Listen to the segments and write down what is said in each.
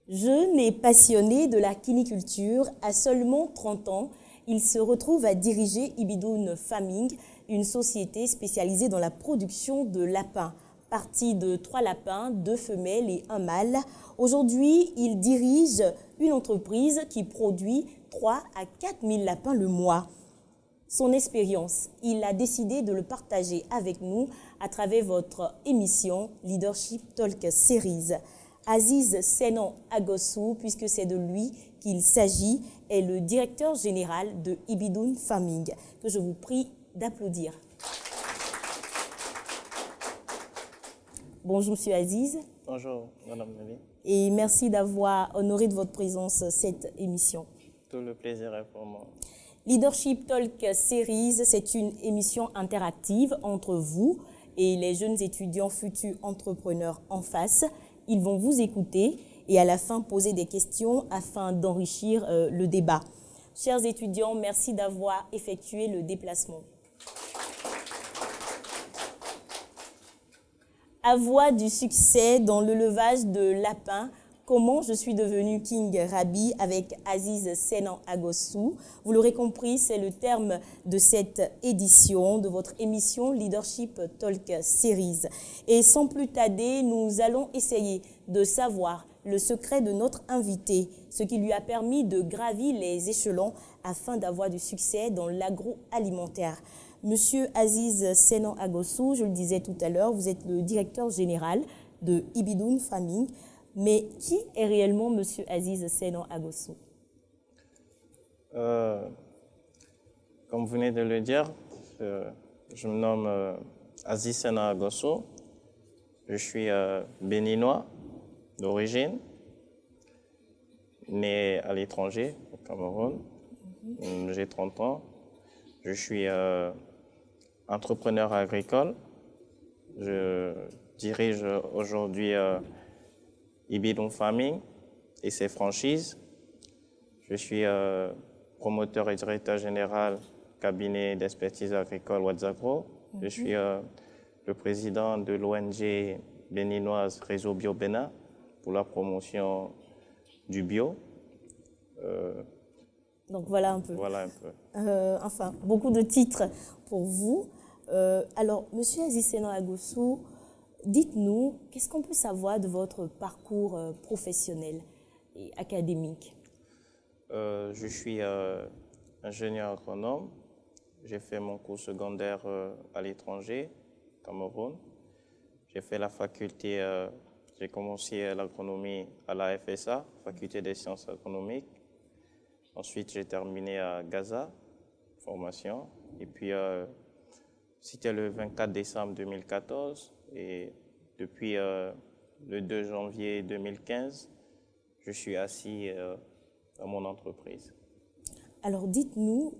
Jeune et passionné de la quiniculture, à seulement 30 ans, il se retrouve à diriger Ibidoun Farming, une société spécialisée dans la production de lapins. Parti de 3 lapins, 2 femelles et 1 mâle, aujourd'hui, il dirige une entreprise qui produit 3 à 4 000 lapins le mois. Son expérience, il a décidé de le partager avec nous à travers votre émission Leadership Talk Series. Aziz Senan Agossou, puisque c'est de lui qu'il s'agit, est le directeur général de Ibidoun Farming, que je vous prie d'applaudir. Bonjour, Monsieur Aziz. Bonjour, Madame Nabi. Et merci d'avoir honoré de votre présence cette émission. Tout le plaisir est pour moi. Leadership Talk Series, c'est une émission interactive entre vous et les jeunes étudiants futurs entrepreneurs en face. Ils vont vous écouter et à la fin poser des questions afin d'enrichir le débat. Chers étudiants, merci d'avoir effectué le déplacement. À voix du succès dans l'élevage de lapins, comment je suis devenue King Rabi avec Aziz Senan Agossou. Vous l'aurez compris, c'est le terme de cette édition de votre émission Leadership Talk Series. Et sans plus tarder, nous allons essayer de savoir le secret de notre invité, ce qui lui a permis de gravir les échelons afin d'avoir du succès dans l'agroalimentaire. Monsieur Aziz Senan Agossou, je le disais tout à l'heure, vous êtes le directeur général de Ibidoun Farming. Mais qui est réellement Monsieur Aziz Senan Agossou? Comme vous venez de le dire, je me nomme Aziz Senan Agossou. Je suis béninois d'origine, né à l'étranger, au Cameroun. J'ai 30 ans. Je suis entrepreneur agricole. Je dirige aujourd'hui Ibidoun Farming et ses franchises. Je suis promoteur et directeur général cabinet d'expertise agricole Wadzagro. Je suis le président de l'ONG béninoise Réseau Bio Bénin pour la promotion du bio. Donc voilà un peu. Voilà un peu. Enfin, beaucoup de titres pour vous. Alors, Monsieur Aziz Senan Agossou, dites-nous, qu'est-ce qu'on peut savoir de votre parcours professionnel et académique? Je suis ingénieur agronome. J'ai fait mon cours secondaire à l'étranger, Cameroun. J'ai fait la faculté, j'ai commencé l'agronomie à la FSA, Faculté des sciences agronomiques. Ensuite, j'ai terminé à Gaza, formation. Et puis, c'était le 24 décembre 2014. Et depuis le 2 janvier 2015, je suis assis dans mon entreprise. Alors dites-nous,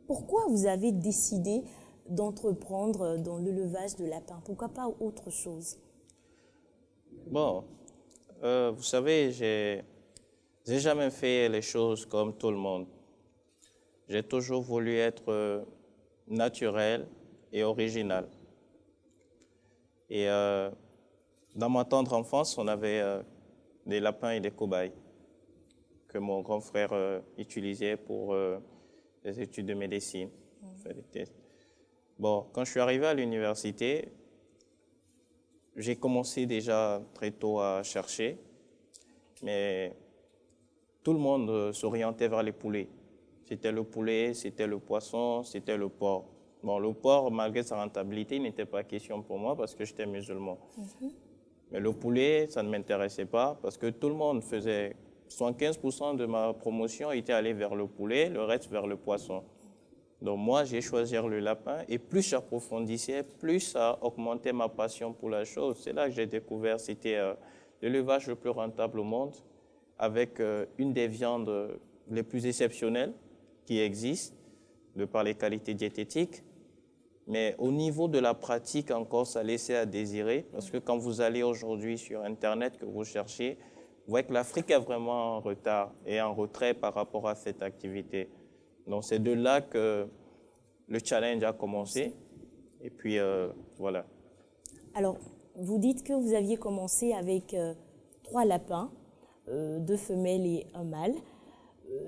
pourquoi vous avez décidé d'entreprendre dans l'élevage de lapins? Pourquoi pas autre chose? Bon, vous savez, j'ai jamais fait les choses comme tout le monde. J'ai toujours voulu être naturel et original. Et dans ma tendre enfance, on avait des lapins et des cobayes que mon grand frère utilisait pour les études de médecine. Faire des tests. Bon, quand je suis arrivé à l'université, j'ai commencé déjà très tôt à chercher, mais tout le monde s'orientait vers les poulets. C'était le poulet, c'était le poisson, c'était le porc. Bon, le porc, malgré sa rentabilité, il n'était pas question pour moi parce que j'étais musulman. Mais le poulet, ça ne m'intéressait pas parce que tout le monde faisait... 75% de ma promotion était allée vers le poulet, le reste vers le poisson. Donc moi, j'ai choisi le lapin et plus j'approfondissais, plus ça augmentait ma passion pour la chose. C'est là que j'ai découvert que c'était l'élevage le plus rentable au monde avec une des viandes les plus exceptionnelles qui existent de par les qualités diététiques. Mais au niveau de la pratique encore, ça laissait à désirer parce que quand vous allez aujourd'hui sur Internet, que vous cherchez, vous voyez que l'Afrique est vraiment en retard et en retrait par rapport à cette activité. Donc c'est de là que le challenge a commencé. Et puis voilà. Alors, vous dites que vous aviez commencé avec 3 lapins, 2 femelles et un mâle.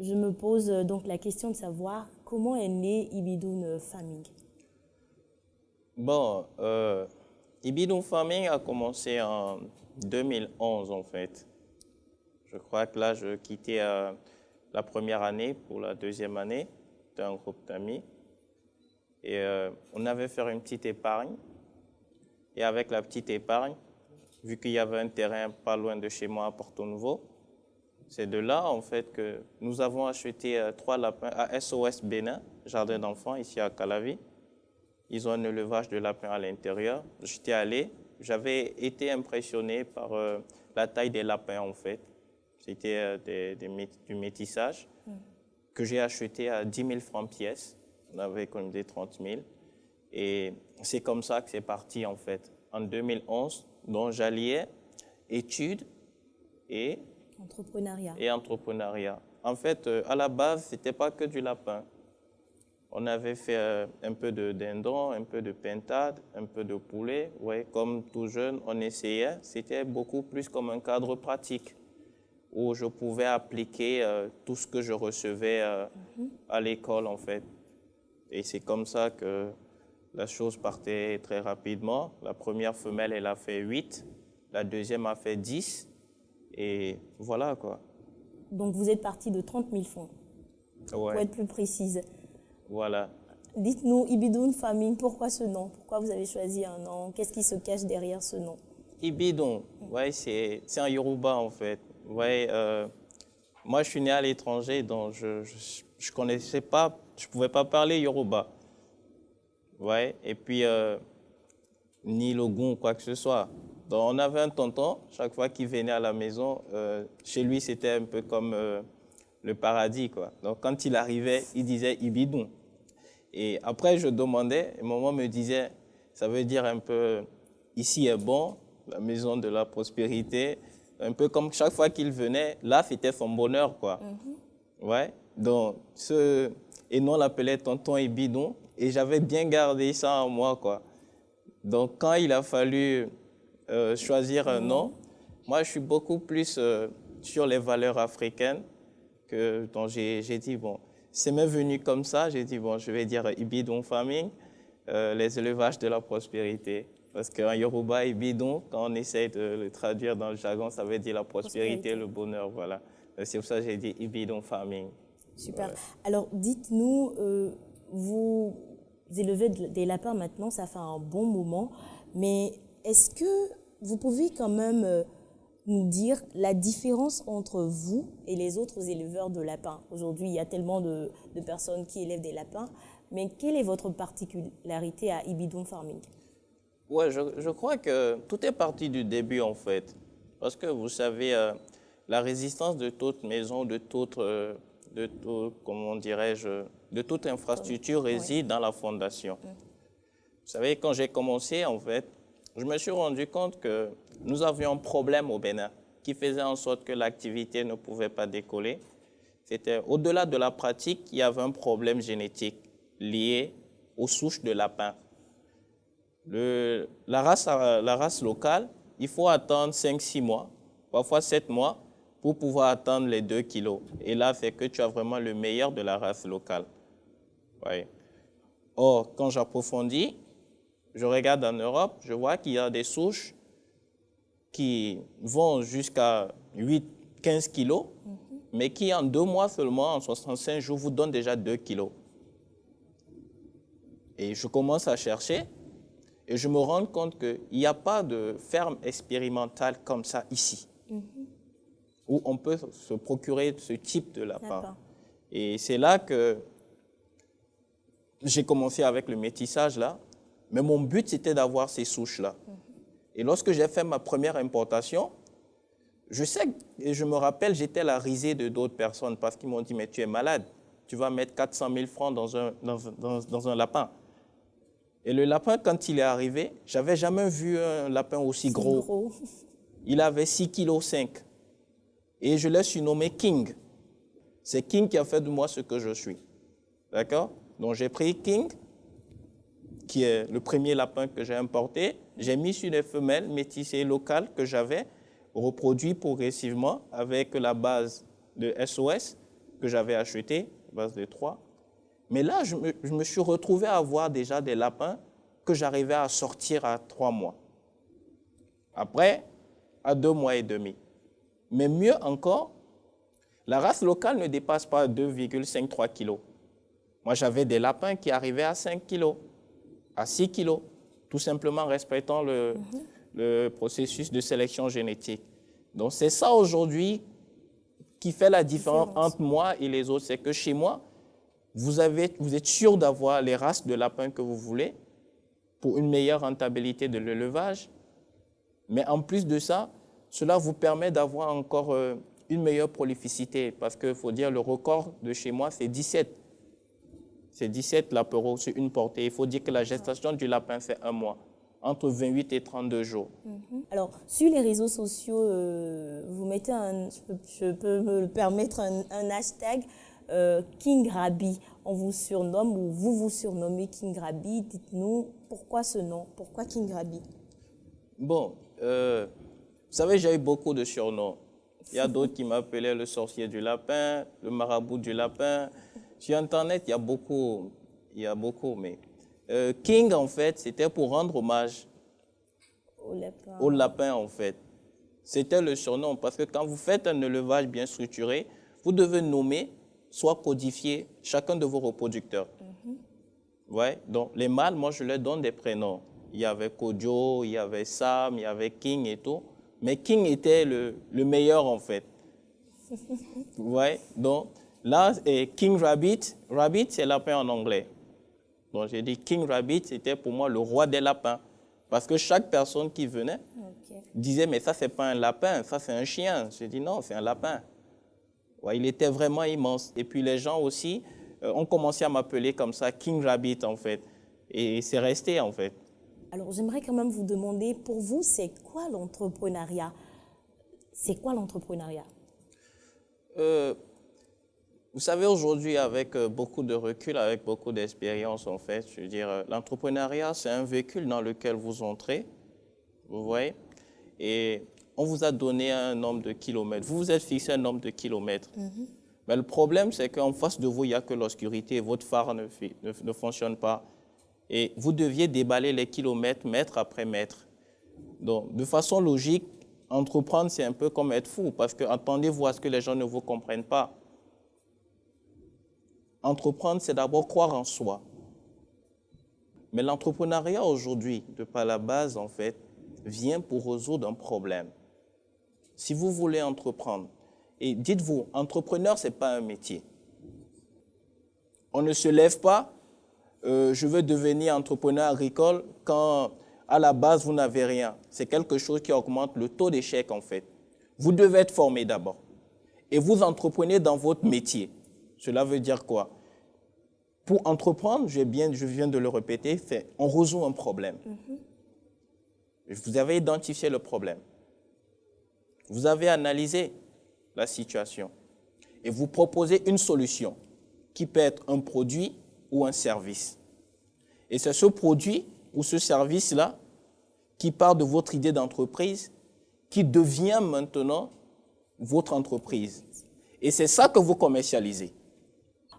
Je me pose donc la question de savoir comment est né Ibidoun Farming. Bon, Ibidoun Farming a commencé en 2011 en fait. Je crois que là, je quittais la première année pour la deuxième année d'un groupe d'amis. Et on avait fait une petite épargne. Et avec la petite épargne, vu qu'il y avait un terrain pas loin de chez moi à Porto Nouveau, c'est de là en fait que nous avons acheté 3 lapins à SOS Bénin, jardin d'enfants ici à Calavi. Ils ont un élevage de lapins à l'intérieur. J'étais allé, j'avais été impressionné par la taille des lapins en fait. C'était du métissage que j'ai acheté à 10 000 francs pièce. On avait économisé 30 000. Et c'est comme ça que c'est parti en fait. En 2011, dont j'alliais études et entrepreneuriat. En fait, à la base, ce n'était pas que du lapin. On avait fait un peu de dindon, un peu de pintade, un peu de poulet. Ouais, comme tout jeune, on essayait. C'était beaucoup plus comme un cadre pratique où je pouvais appliquer tout ce que je recevais à l'école en fait. Et c'est comme ça que la chose partait très rapidement. La première femelle, elle a fait 8. La deuxième a fait 10. Et voilà quoi. Donc vous êtes parti de 30 000 francs, pour être plus précise. Voilà. Dites-nous, Ibidoun Farming, pourquoi ce nom? Pourquoi vous avez choisi un nom? Qu'est-ce qui se cache derrière ce nom? Ibidoun, ouais, c'est un Yoruba en fait. Ouais, moi je suis né à l'étranger, donc je connaissais pas, je pouvais pas parler Yoruba. Ouais, et puis ni Logun ou quoi que ce soit. Donc on avait un tonton, chaque fois qu'il venait à la maison, chez lui c'était un peu comme le paradis quoi. Donc quand il arrivait, il disait Ibidoun. Et après je demandais, et maman me disait, ça veut dire un peu ici est bon, la maison de la prospérité. Un peu comme chaque fois qu'il venait, là c'était son bonheur quoi. Ouais. Donc et nous on l'appelait tonton Ibidoun. Et j'avais bien gardé ça en moi, quoi. Donc, quand il a fallu choisir un nom, moi, je suis beaucoup plus sur les valeurs africaines. Donc, j'ai dit, bon, c'est même venu comme ça. J'ai dit, bon, je vais dire Ibidoun Farming, les élevages de la prospérité. Parce qu'en Yoruba, Ibidoun, quand on essaie de le traduire dans le jargon, ça veut dire la prospérité, le bonheur, voilà. C'est pour ça que j'ai dit Ibidoun Farming. Super. Ouais. Alors, dites-nous, vous élevez des lapins maintenant, ça fait un bon moment, mais est-ce que vous pouvez quand même nous dire la différence entre vous et les autres éleveurs de lapins? Aujourd'hui, il y a tellement de personnes qui élèvent des lapins, mais quelle est votre particularité à Ibidoun Farming? Ouais, je crois que tout est parti du début en fait. Parce que vous savez, la résistance de toute maison, de toute comment dirais-je, de toute infrastructure réside dans la fondation. Vous savez, quand j'ai commencé, en fait, je me suis rendu compte que nous avions un problème au Bénin qui faisait en sorte que l'activité ne pouvait pas décoller. C'était au-delà de la pratique, il y avait un problème génétique lié aux souches de lapins. La race locale, il faut attendre 5-6 mois, parfois 7 mois, pour pouvoir atteindre les 2 kilos. Et là, c'est que tu as vraiment le meilleur de la race locale. Ouais. Or, quand j'approfondis, je regarde en Europe, je vois qu'il y a des souches qui vont jusqu'à 8-15 kilos, mais qui en 2 mois seulement, en 65 jours, vous donnent déjà 2 kilos. Et je commence à chercher et je me rends compte qu'il n'y a pas de ferme expérimentale comme ça ici, où on peut se procurer ce type de lapin. Et c'est là que j'ai commencé avec le métissage là, mais mon but c'était d'avoir ces souches-là. Et lorsque j'ai fait ma première importation, je sais et je me rappelle, j'étais la risée de d'autres personnes parce qu'ils m'ont dit, mais tu es malade, tu vas mettre 400 000 francs dans un lapin. Et le lapin, quand il est arrivé, je n'avais jamais vu un lapin aussi gros. Il avait 6,5 kg. Et je l'ai surnommé King. C'est King qui a fait de moi ce que je suis. D'accord? Donc j'ai pris King, qui est le premier lapin que j'ai importé. J'ai mis sur les femelles métissées locales que j'avais. reproduit progressivement avec la base de SOS que j'avais achetée, base de 3. Mais là, je me suis retrouvé à avoir déjà des lapins que j'arrivais à sortir à 3 mois. Après, à 2 mois et demi. Mais mieux encore, la race locale ne dépasse pas 2,53 kg. Moi, j'avais des lapins qui arrivaient à 5 kg, à 6 kg, tout simplement respectant le processus de sélection génétique. Donc, c'est ça aujourd'hui qui fait la différence entre moi et les autres. C'est que chez moi, vous êtes sûr d'avoir les races de lapins que vous voulez pour une meilleure rentabilité de l'élevage. Mais en plus de ça, cela vous permet d'avoir encore une meilleure prolificité. Parce qu'il faut dire, le record de chez moi, c'est 17. C'est 17 lapereaux sur une portée. Il faut dire que la gestation du lapin, c'est 1 mois, entre 28 et 32 jours. Alors, sur les réseaux sociaux, vous mettez je peux me permettre un hashtag King Rabi. On vous surnomme ou vous vous surnommez King Rabi. Dites-nous pourquoi ce nom, pourquoi King Rabi? Bon, vous savez, j'ai eu beaucoup de surnoms. Il y a d'autres qui m'appelaient le sorcier du lapin, le marabout du lapin. Sur Internet, il y a beaucoup, mais King, en fait, c'était pour rendre hommage au lapin, en fait. C'était le surnom, parce que quand vous faites un élevage bien structuré, vous devez nommer, soit codifier chacun de vos reproducteurs. Ouais, donc les mâles, moi, je leur donne des prénoms. Il y avait Kojo, il y avait Sam, il y avait King et tout. Mais King était le meilleur, en fait. Ouais, donc là, King Rabbit, Rabbit, c'est lapin en anglais. Donc j'ai dit King Rabbit, c'était pour moi le roi des lapins. Parce que chaque personne qui venait disait, mais ça, c'est pas un lapin, ça, c'est un chien. J'ai dit, non, c'est un lapin. Ouais, il était vraiment immense. Et puis les gens aussi ont commencé à m'appeler comme ça, King Rabbit, en fait. Et c'est resté, en fait. Alors, j'aimerais quand même vous demander, pour vous, c'est quoi l'entrepreneuriat? C'est quoi l'entrepreneuriat? Vous savez, aujourd'hui, avec beaucoup de recul, avec beaucoup d'expérience, en fait, je veux dire, l'entrepreneuriat, c'est un véhicule dans lequel vous entrez, vous voyez, et on vous a donné un nombre de kilomètres. Vous vous êtes fixé un nombre de kilomètres. Mais le problème, c'est qu'en face de vous, il n'y a que l'obscurité, votre phare ne fonctionne pas. Et vous deviez déballer les kilomètres, mètre après mètre. Donc, de façon logique, entreprendre, c'est un peu comme être fou, parce que attendez-vous à ce que les gens ne vous comprennent pas. Entreprendre, c'est d'abord croire en soi. Mais l'entrepreneuriat aujourd'hui, de par la base, en fait, vient pour résoudre un problème. Si vous voulez entreprendre, et dites-vous, entrepreneur, ce n'est pas un métier. On ne se lève pas, je veux devenir entrepreneur agricole quand à la base vous n'avez rien. C'est quelque chose qui augmente le taux d'échec en fait. Vous devez être formé d'abord. Et vous entreprenez dans votre métier. Cela veut dire quoi? Pour entreprendre, je viens de le répéter, on résout un problème. Vous avez identifié le problème. Vous avez analysé la situation. Et vous proposez une solution qui peut être un produit ou un service. Et c'est ce produit ou ce service-là qui part de votre idée d'entreprise qui devient maintenant votre entreprise. Et c'est ça que vous commercialisez.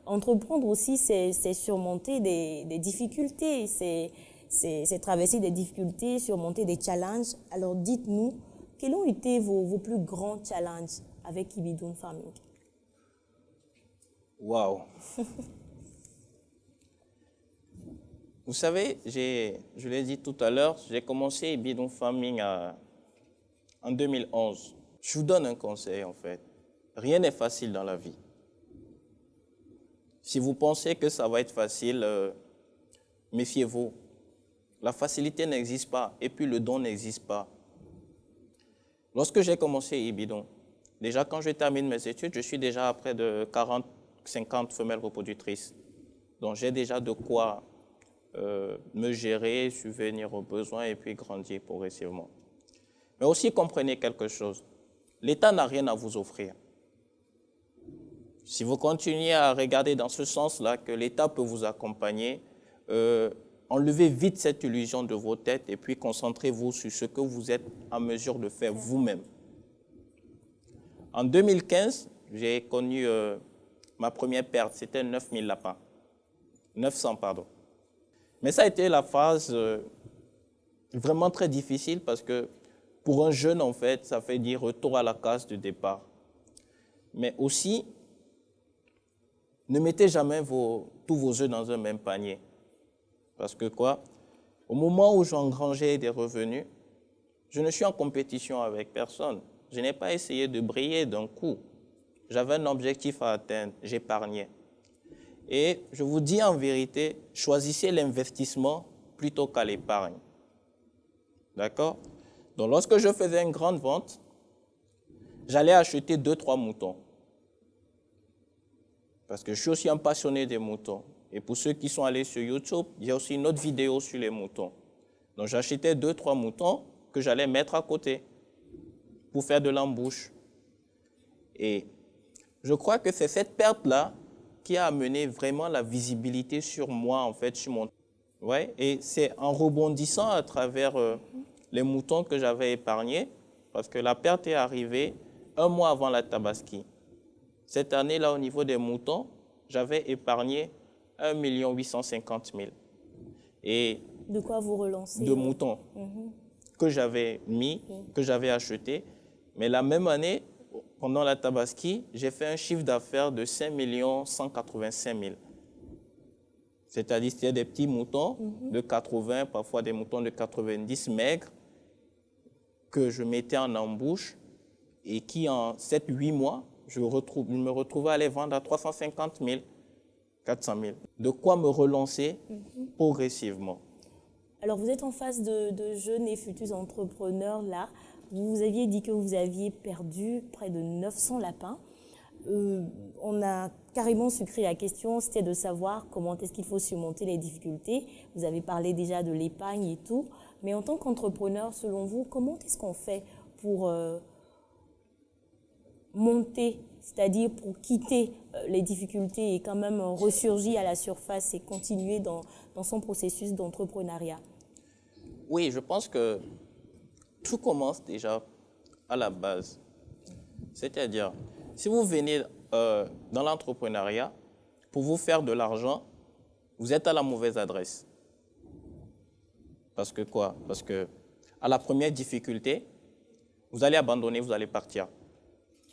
Entreprendre aussi, c'est surmonter des difficultés, c'est traverser des difficultés, surmonter des challenges. Alors dites-nous, quels ont été vos plus grands challenges avec Ibidun Farming? Waouh! Vous savez, je l'ai dit tout à l'heure, j'ai commencé Ibidun Farming en 2011. Je vous donne un conseil en fait. Rien n'est facile dans la vie. Si vous pensez que ça va être facile, méfiez-vous. La facilité n'existe pas et puis le don n'existe pas. Lorsque j'ai commencé Ibidun, déjà quand je termine mes études, je suis déjà à près de 40-50 femelles reproductrices. Donc j'ai déjà de quoi me gérer, subvenir aux besoins et puis grandir progressivement. Mais aussi comprenez quelque chose, l'État n'a rien à vous offrir. Si vous continuez à regarder dans ce sens-là que l'État peut vous accompagner, enlevez vite cette illusion de vos têtes et puis concentrez-vous sur ce que vous êtes en mesure de faire vous-même. En 2015, j'ai connu ma première perte, c'était 9000 lapins. 900, pardon. Mais ça a été la phase vraiment très difficile parce que pour un jeune, en fait, ça fait dire retour à la case de départ. Mais aussi, ne mettez jamais tous vos œufs dans un même panier. Parce que quoi? Au moment où j'engrangeais des revenus, je ne suis en compétition avec personne. Je n'ai pas essayé de briller d'un coup. J'avais un objectif à atteindre, j'épargnais. Et je vous dis en vérité, choisissez l'investissement plutôt qu'à l'épargne. D'accord? Donc lorsque je faisais une grande vente, j'allais acheter 2-3 moutons. Parce que je suis aussi un passionné des moutons. Et pour ceux qui sont allés sur YouTube, il y a aussi une autre vidéo sur les moutons. Donc j'achetais 2-3 moutons que j'allais mettre à côté pour faire de l'embouche. Et je crois que c'est cette perte-là qui a amené vraiment la visibilité sur moi, en fait, sur mon... Ouais, et c'est en rebondissant à travers les moutons que j'avais épargnés, parce que la perte est arrivée 1 mois avant la Tabaski. Cette année-là, au niveau des moutons, j'avais épargné 1 850 000. Et de quoi vous relancez? De moutons que j'avais mis, que j'avais acheté. Mais la même année, pendant la Tabaski, j'ai fait un chiffre d'affaires de 5 185 000. C'est-à-dire c'était des petits moutons de 80, parfois des moutons de 90 maigres, que je mettais en embouche et qui, en 7-8 mois, je me retrouvais à les vendre à 350 000, 400 000. De quoi me relancer progressivement. Alors, vous êtes en face de jeunes et futurs entrepreneurs, là. Vous aviez dit que vous aviez perdu près de 900 lapins. On a carrément sucré la question, c'était de savoir comment est-ce qu'il faut surmonter les difficultés. Vous avez parlé déjà de l'épargne et tout. Mais en tant qu'entrepreneur, selon vous, comment est-ce qu'on fait pour monter, c'est-à-dire pour quitter les difficultés et quand même ressurgir à la surface et continuer dans son processus d'entrepreneuriat? Oui, je pense que tout commence déjà à la base. C'est-à-dire, si vous venez dans l'entrepreneuriat, pour vous faire de l'argent, vous êtes à la mauvaise adresse. Parce que quoi? Parce que à la première difficulté, vous allez abandonner, vous allez partir.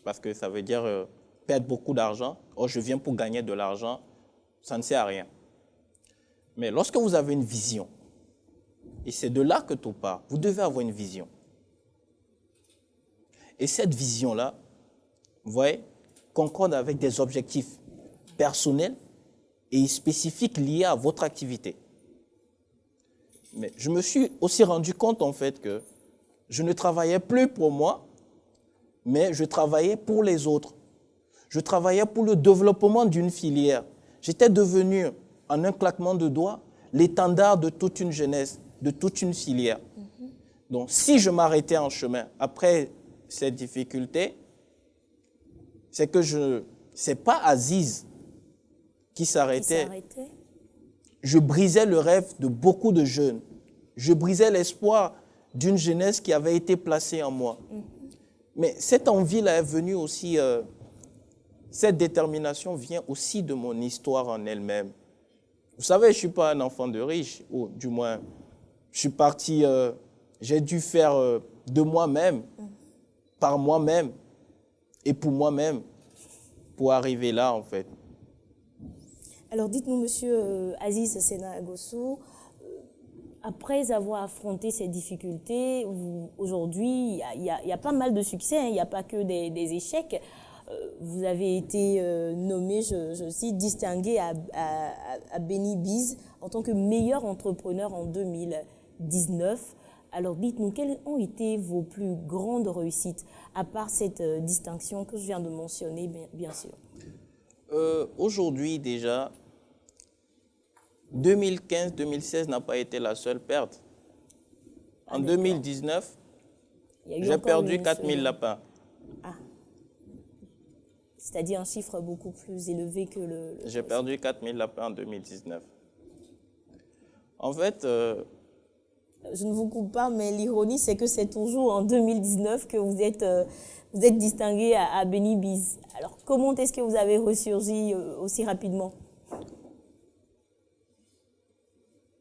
Parce que ça veut dire perdre beaucoup d'argent. Oh, je viens pour gagner de l'argent, ça ne sert à rien. Mais lorsque vous avez une vision, et c'est de là que tout part, vous devez avoir une vision. Et cette vision-là, vous voyez, concorde avec des objectifs personnels et spécifiques liés à votre activité. Mais je me suis aussi rendu compte, en fait, que je ne travaillais plus pour moi, mais je travaillais pour les autres. Je travaillais pour le développement d'une filière. J'étais devenu, en un claquement de doigts, l'étendard de toute une jeunesse, de toute une filière. Donc, si je m'arrêtais en chemin après cette difficulté, c'est que c'est pas Aziz qui s'arrêtait. Je brisais le rêve de beaucoup de jeunes. Je brisais l'espoir d'une jeunesse qui avait été placée en moi. Mais cette envie-là est venue aussi, cette détermination vient aussi de mon histoire en elle-même. Vous savez, je ne suis pas un enfant de riche, ou du moins, je suis parti, j'ai dû faire de moi-même, par moi-même et pour moi-même, pour arriver là, en fait. Alors, dites-nous, monsieur Aziz Sena Agossou, après avoir affronté ces difficultés, aujourd'hui, il y a pas mal de succès, hein, il n'y a pas que des échecs. Vous avez été nommé, je cite, distingué à Benny Biz en tant que meilleur entrepreneur en 2019. Alors, dites-nous, quelles ont été vos plus grandes réussites, à part cette distinction que je viens de mentionner, bien sûr? Aujourd'hui, déjà, 2015-2016 n'a pas été la seule perte. En 2019, j'ai perdu 4000 lapins. Ah. C'est-à-dire un chiffre beaucoup plus élevé que le... J'ai perdu 4000 lapins en 2019. En fait, Je ne vous coupe pas, mais l'ironie, c'est que c'est toujours en 2019 que vous êtes distingué à Benny Biz. Alors, comment est-ce que vous avez ressurgi aussi rapidement?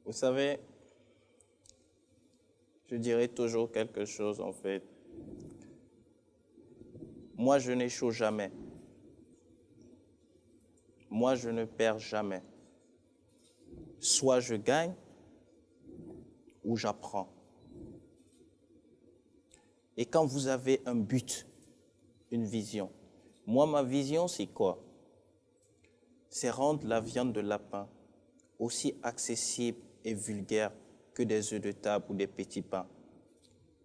Vous savez, je dirais toujours quelque chose en fait. Moi, je n'échoue jamais. Moi, je ne perds jamais. Soit je gagne ou j'apprends. Et quand vous avez un but, une vision, moi, ma vision, c'est quoi? C'est rendre la viande de lapin aussi accessible et vulgaire que des œufs de table ou des petits pains.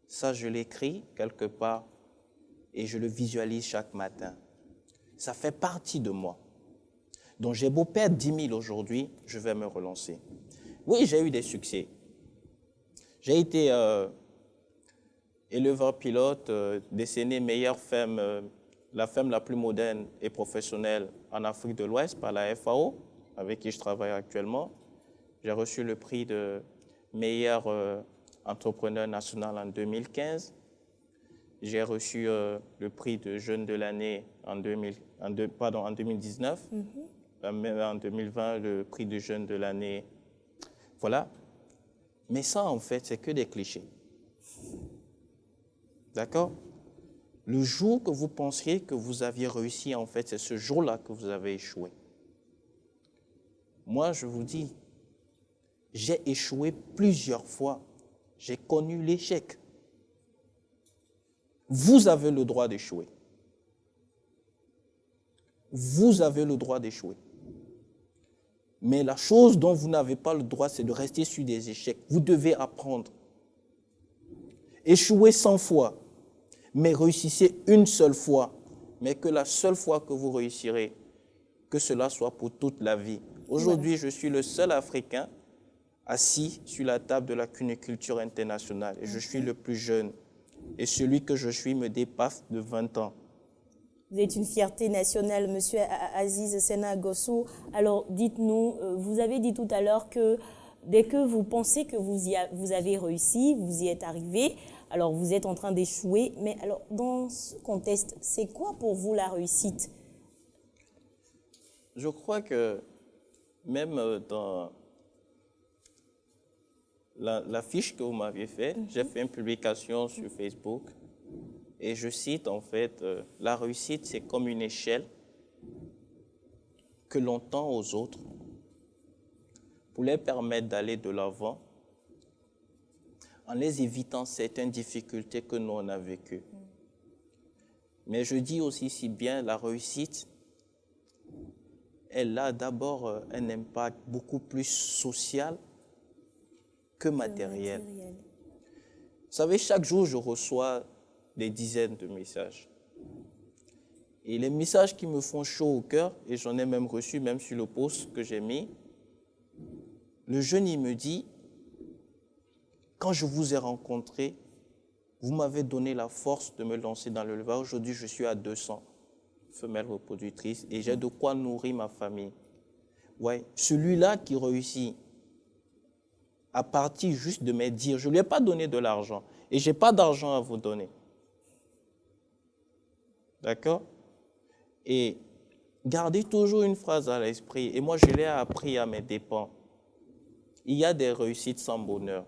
Ça, je l'écris quelque part et je le visualise chaque matin. Ça fait partie de moi. Donc, j'ai beau perdre 10 000 aujourd'hui, je vais me relancer. Oui, j'ai eu des succès. J'ai été éleveur pilote, décerné meilleure femme, la femme la plus moderne et professionnelle en Afrique de l'Ouest par la FAO, avec qui je travaille actuellement. J'ai reçu le prix de meilleur entrepreneur national en 2015. J'ai reçu le prix de jeune de l'année en 2019. En 2020, le prix de jeune de l'année. Voilà. Mais ça, en fait, c'est que des clichés. D'accord? Le jour que vous penseriez que vous aviez réussi, en fait, c'est ce jour-là que vous avez échoué. Moi, je vous dis, j'ai échoué plusieurs fois. J'ai connu l'échec. Vous avez le droit d'échouer. Vous avez le droit d'échouer. Mais la chose dont vous n'avez pas le droit, c'est de rester sur des échecs. Vous devez apprendre. Échouez 100 fois, mais réussissez une seule fois. Mais que la seule fois que vous réussirez, que cela soit pour toute la vie. Aujourd'hui, je suis le seul Africain assis sur la table de la cuniculture internationale. Et je suis le plus jeune. Et celui que je suis me dépasse de 20 ans. Vous êtes une fierté nationale, Monsieur Aziz Sena Gossou. Alors, dites-nous, vous avez dit tout à l'heure que dès que vous pensez que vous avez réussi, vous y êtes arrivé, alors vous êtes en train d'échouer. Mais alors, dans ce contexte, c'est quoi pour vous la réussite? Je crois que même dans la fiche que vous m'aviez faite, j'ai fait une publication sur Facebook. Et je cite en fait, la réussite, c'est comme une échelle que l'on tend aux autres pour leur permettre d'aller de l'avant en les évitant certaines difficultés que nous on a vécues. Mais je dis aussi si bien, la réussite, elle a d'abord un impact beaucoup plus social que matériel. Vous savez, chaque jour, je reçois des dizaines de messages. Et les messages qui me font chaud au cœur, et j'en ai même reçu, même sur le post que j'ai mis, le jeune, il me dit, quand je vous ai rencontré, vous m'avez donné la force de me lancer dans le l'élevage. Aujourd'hui, je suis à 200 femelles reproductrices et j'ai de quoi nourrir ma famille. Ouais, celui-là qui réussit à partir juste de me dire, je ne lui ai pas donné de l'argent et je n'ai pas d'argent à vous donner. D'accord? Et gardez toujours une phrase à l'esprit. Et moi, je l'ai appris à mes dépens. Il y a des réussites sans bonheur.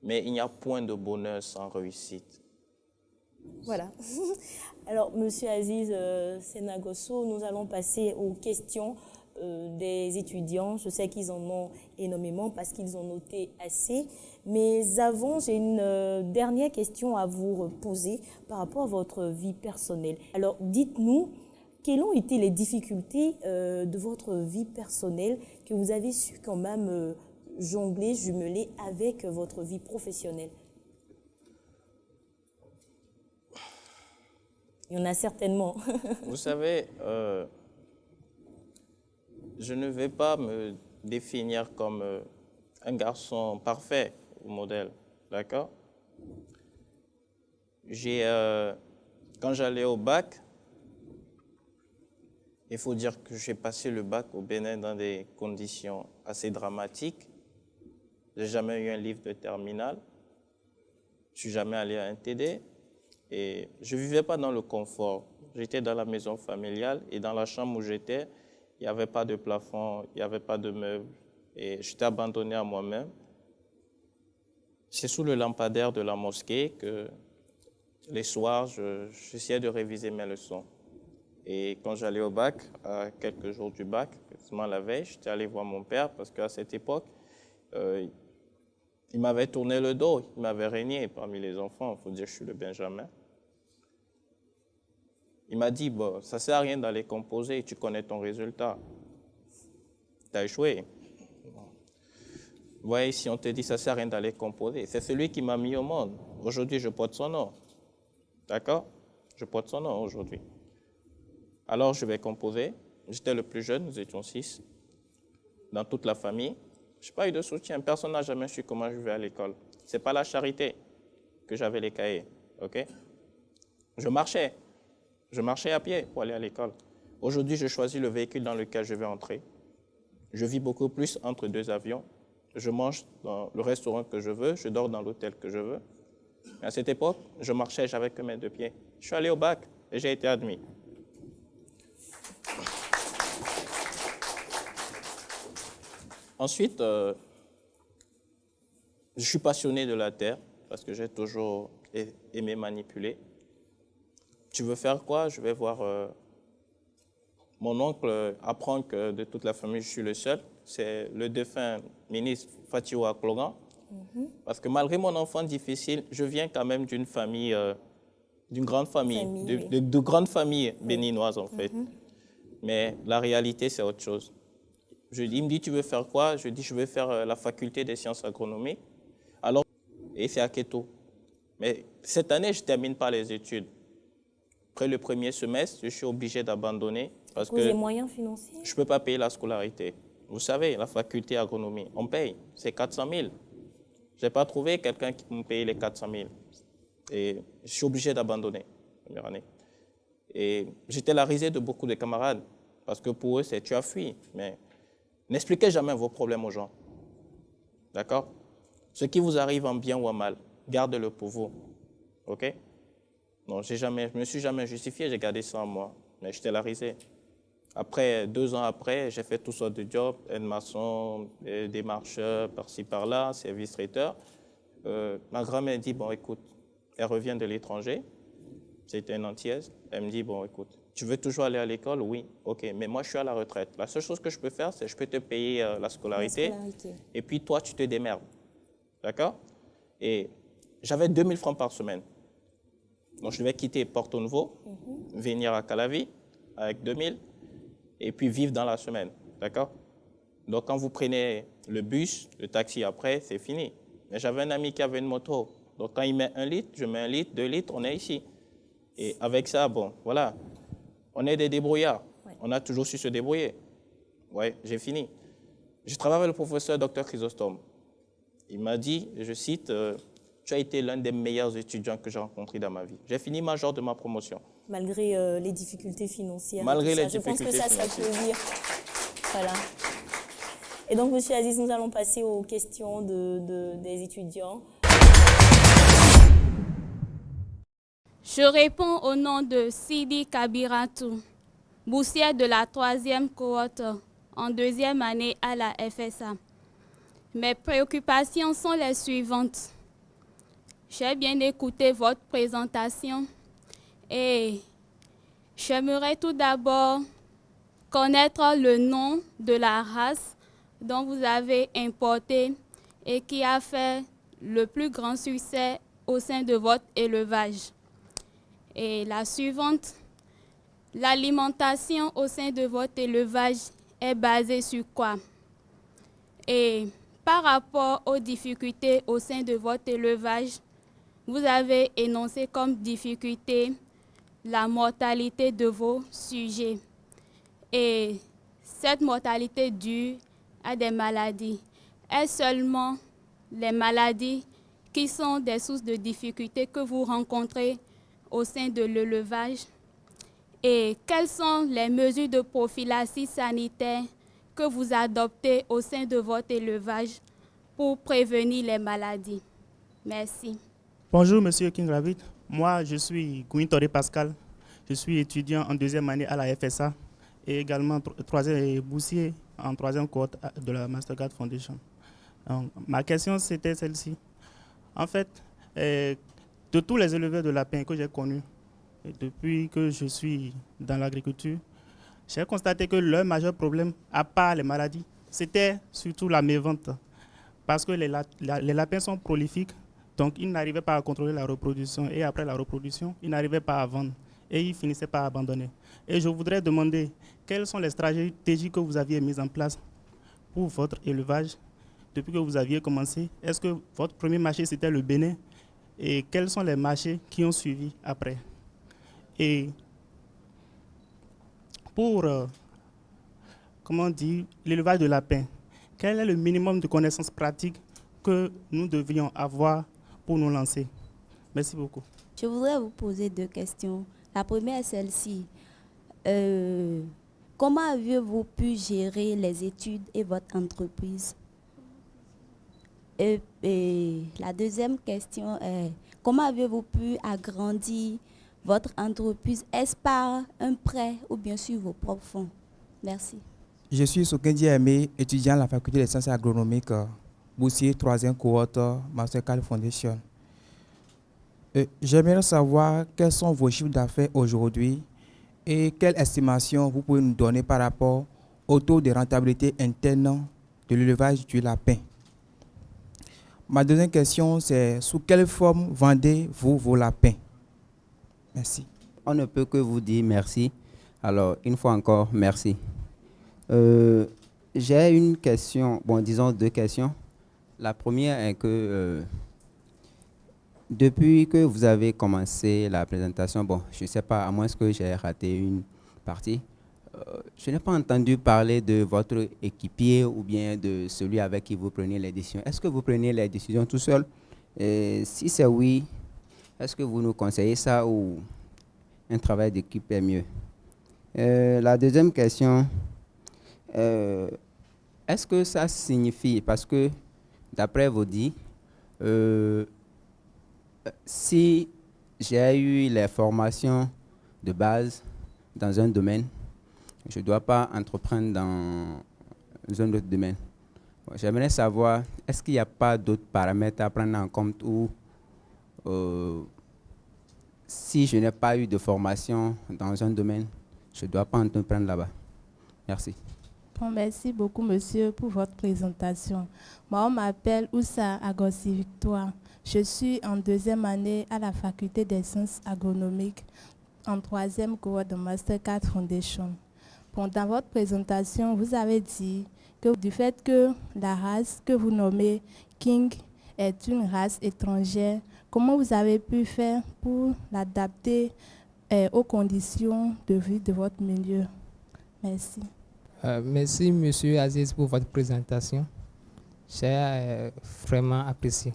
Mais il n'y a point de bonheur sans réussite. Voilà. Alors, Monsieur Aziz Sena Gossou, nous allons passer aux questions des étudiants. Je sais qu'ils en ont énormément parce qu'ils ont noté assez. Mais avant, j'ai une dernière question à vous poser par rapport à votre vie personnelle. Alors, dites-nous, quelles ont été les difficultés de votre vie personnelle que vous avez su quand même jongler, jumeler avec votre vie professionnelle? Il y en a certainement. Vous savez, je ne vais pas me définir comme un garçon parfait ou modèle, d'accord? Quand j'allais au bac, il faut dire que j'ai passé le bac au Bénin dans des conditions assez dramatiques. Je n'ai jamais eu un livre de terminale. Je ne suis jamais allé à un TD. Et je ne vivais pas dans le confort. J'étais dans la maison familiale et dans la chambre où j'étais, il n'y avait pas de plafond, il n'y avait pas de meubles. Et j'étais abandonné à moi-même. C'est sous le lampadaire de la mosquée que les soirs, j'essayais de réviser mes leçons. Et quand j'allais au bac, à quelques jours du bac, quasiment la veille, j'étais allé voir mon père parce qu'à cette époque, il m'avait tourné le dos, il m'avait régné parmi les enfants. Il faut dire que je suis le Benjamin. Il m'a dit, bon, ça ne sert à rien d'aller composer, tu connais ton résultat. Tu as échoué. Vous voyez, si on te dit, ça ne sert à rien d'aller composer, c'est celui qui m'a mis au monde. Aujourd'hui, je porte son nom. D'accord? Je porte son nom aujourd'hui. Alors, je vais composer. J'étais le plus jeune, nous étions 6, dans toute la famille. Je n'ai pas eu de soutien. Personne n'a jamais su comment je vais à l'école. Ce n'est pas la charité que j'avais les cahiers. OK? Je marchais. Je marchais à pied pour aller à l'école. Aujourd'hui, je choisis le véhicule dans lequel je vais entrer. Je vis beaucoup plus entre deux avions. Je mange dans le restaurant que je veux. Je dors dans l'hôtel que je veux. À cette époque, je marchais, j'avais que mes deux pieds. Je suis allé au bac et j'ai été admis. Ensuite, je suis passionné de la terre parce que j'ai toujours aimé manipuler. Tu veux faire quoi? Je vais voir mon oncle apprend que de toute la famille, je suis le seul. C'est le défunt ministre Fatio Aklogan. Parce que malgré mon enfant difficile, je viens quand même d'une famille, d'une grande famille, de grandes familles béninoises en fait. Mais la réalité, c'est autre chose. Il me dit, tu veux faire quoi? Je dis, je veux faire la faculté des sciences agronomiques. Alors, et c'est à Keto. Mais cette année, je ne termine pas les études. Après le premier semestre, je suis obligé d'abandonner parce que les moyens financiers? Je ne peux pas payer la scolarité. Vous savez, la faculté agronomie, on paye, c'est 400 000. Je n'ai pas trouvé quelqu'un qui me paye les 400 000. Et je suis obligé d'abandonner la première année. Et j'étais la risée de beaucoup de camarades parce que pour eux, c'est tu as fui. Mais n'expliquez jamais vos problèmes aux gens. D'accord? Ce qui vous arrive en bien ou en mal, gardez-le pour vous. OK? Non, je ne me suis jamais justifié, j'ai gardé ça en moi. Mais j'étais la risée. Après, 2 ans après, j'ai fait toutes sortes de jobs, aide-maçon, démarcheur, par-ci, par-là, service traiteur. Ma grand-mère dit, bon, écoute, elle revient de l'étranger. C'était une Antillaise. Elle me dit, bon, écoute, tu veux toujours aller à l'école? Oui. OK, mais moi, je suis à la retraite. La seule chose que je peux faire, c'est que je peux te payer la scolarité. Et puis, toi, tu te démerdes. D'accord? Et j'avais 2000 francs par semaine. Donc, je devais quitter Porto Novo, venir à Calavi avec 2000 et puis vivre dans la semaine. D'accord? Donc, quand vous prenez le bus, le taxi après, c'est fini. Mais j'avais un ami qui avait une moto. Donc, quand il met 1 litre, je mets 1 litre, 2 litres, on est ici. Et avec ça, bon, voilà. On est des débrouillards. Ouais. On a toujours su se débrouiller. Oui, j'ai fini. Je travaille avec le professeur Dr Chrysostome. Il m'a dit, je cite, tu as été l'un des meilleurs étudiants que j'ai rencontrés dans ma vie. J'ai fini major de ma promotion. Malgré les difficultés financières. Malgré les difficultés financières. Je pense que ça peut dire. Voilà. Et donc, M. Aziz, nous allons passer aux questions des étudiants. Je réponds au nom de Sidi Kabiratou, boursière de la 3e cohorte en 2e année à la FSA. Mes préoccupations sont les suivantes. J'ai bien écouté votre présentation et j'aimerais tout d'abord connaître le nom de la race dont vous avez importé et qui a fait le plus grand succès au sein de votre élevage. Et la suivante, l'alimentation au sein de votre élevage est basée sur quoi? Et par rapport aux difficultés au sein de votre élevage, vous avez énoncé comme difficulté la mortalité de vos sujets. Et cette mortalité due à des maladies. Est-ce seulement les maladies qui sont des sources de difficultés que vous rencontrez au sein de l'élevage? Et quelles sont les mesures de prophylaxie sanitaire que vous adoptez au sein de votre élevage pour prévenir les maladies? Merci. Bonjour, Monsieur King-Ravid. Moi, je suis Gouin-Toré Pascal. Je suis étudiant en deuxième année à la FSA et également troisième boursier en troisième cohorte de la Mastercard Foundation. Donc, ma question, c'était celle-ci. En fait, de tous les éleveurs de lapins que j'ai connus, et depuis que je suis dans l'agriculture, j'ai constaté que leur majeur problème, à part les maladies, c'était surtout la mévente. Parce que les lapins sont prolifiques, donc ils n'arrivaient pas à contrôler la reproduction. Et après la reproduction, ils n'arrivaient pas à vendre. Et ils finissaient par abandonner. Et je voudrais demander quelles sont les stratégies que vous aviez mises en place pour votre élevage depuis que vous aviez commencé. Est-ce que votre premier marché, c'était le Bénin? Et quels sont les marchés qui ont suivi après? Et pour, comment dire, l'élevage de lapins, quel est le minimum de connaissances pratiques que nous devrions avoir pour nous lancer? Merci beaucoup. Je voudrais vous poser 2 questions. La première est celle-ci. Comment avez-vous pu gérer les études et votre entreprise? Et la deuxième question est, comment avez-vous pu agrandir votre entreprise? Est-ce par un prêt ou bien sur vos propres fonds? Merci. Je suis Sokendi Aimé, étudiant à la faculté des sciences agronomiques, boursier 3e cohorte Mastercard Foundation. J'aimerais savoir quels sont vos chiffres d'affaires aujourd'hui et quelle estimation vous pouvez nous donner par rapport au taux de rentabilité interne de l'élevage du lapin. Ma deuxième question, c'est sous quelle forme vendez-vous vos lapins? Merci. On ne peut que vous dire merci. Alors, une fois encore, merci. J'ai une question, disons 2 questions. La première est que depuis que vous avez commencé la présentation, je ne sais pas, à moins que j'ai raté une partie, je n'ai pas entendu parler de votre équipier ou bien de celui avec qui vous prenez les décisions. Est-ce que vous prenez les décisions tout seul? Et si c'est oui, est-ce que vous nous conseillez ça ou un travail d'équipe est mieux? La deuxième question, est-ce que ça signifie, parce que d'après vos dits, si j'ai eu les formations de base dans un domaine, je ne dois pas entreprendre dans un autre domaine. J'aimerais savoir, est-ce qu'il n'y a pas d'autres paramètres à prendre en compte ou si je n'ai pas eu de formation dans un domaine, je ne dois pas entreprendre là-bas. Merci. Bon, merci beaucoup, monsieur, pour votre présentation. Moi, on m'appelle Oussa Agossi Victoire. Je suis en deuxième année à la faculté des sciences agronomiques, en troisième cohorte de Mastercard Foundation. Bon, dans votre présentation, vous avez dit que du fait que la race que vous nommez King est une race étrangère, comment vous avez pu faire pour l'adapter aux conditions de vie de votre milieu? Merci. Merci, monsieur Aziz, pour votre présentation. J'ai vraiment apprécié.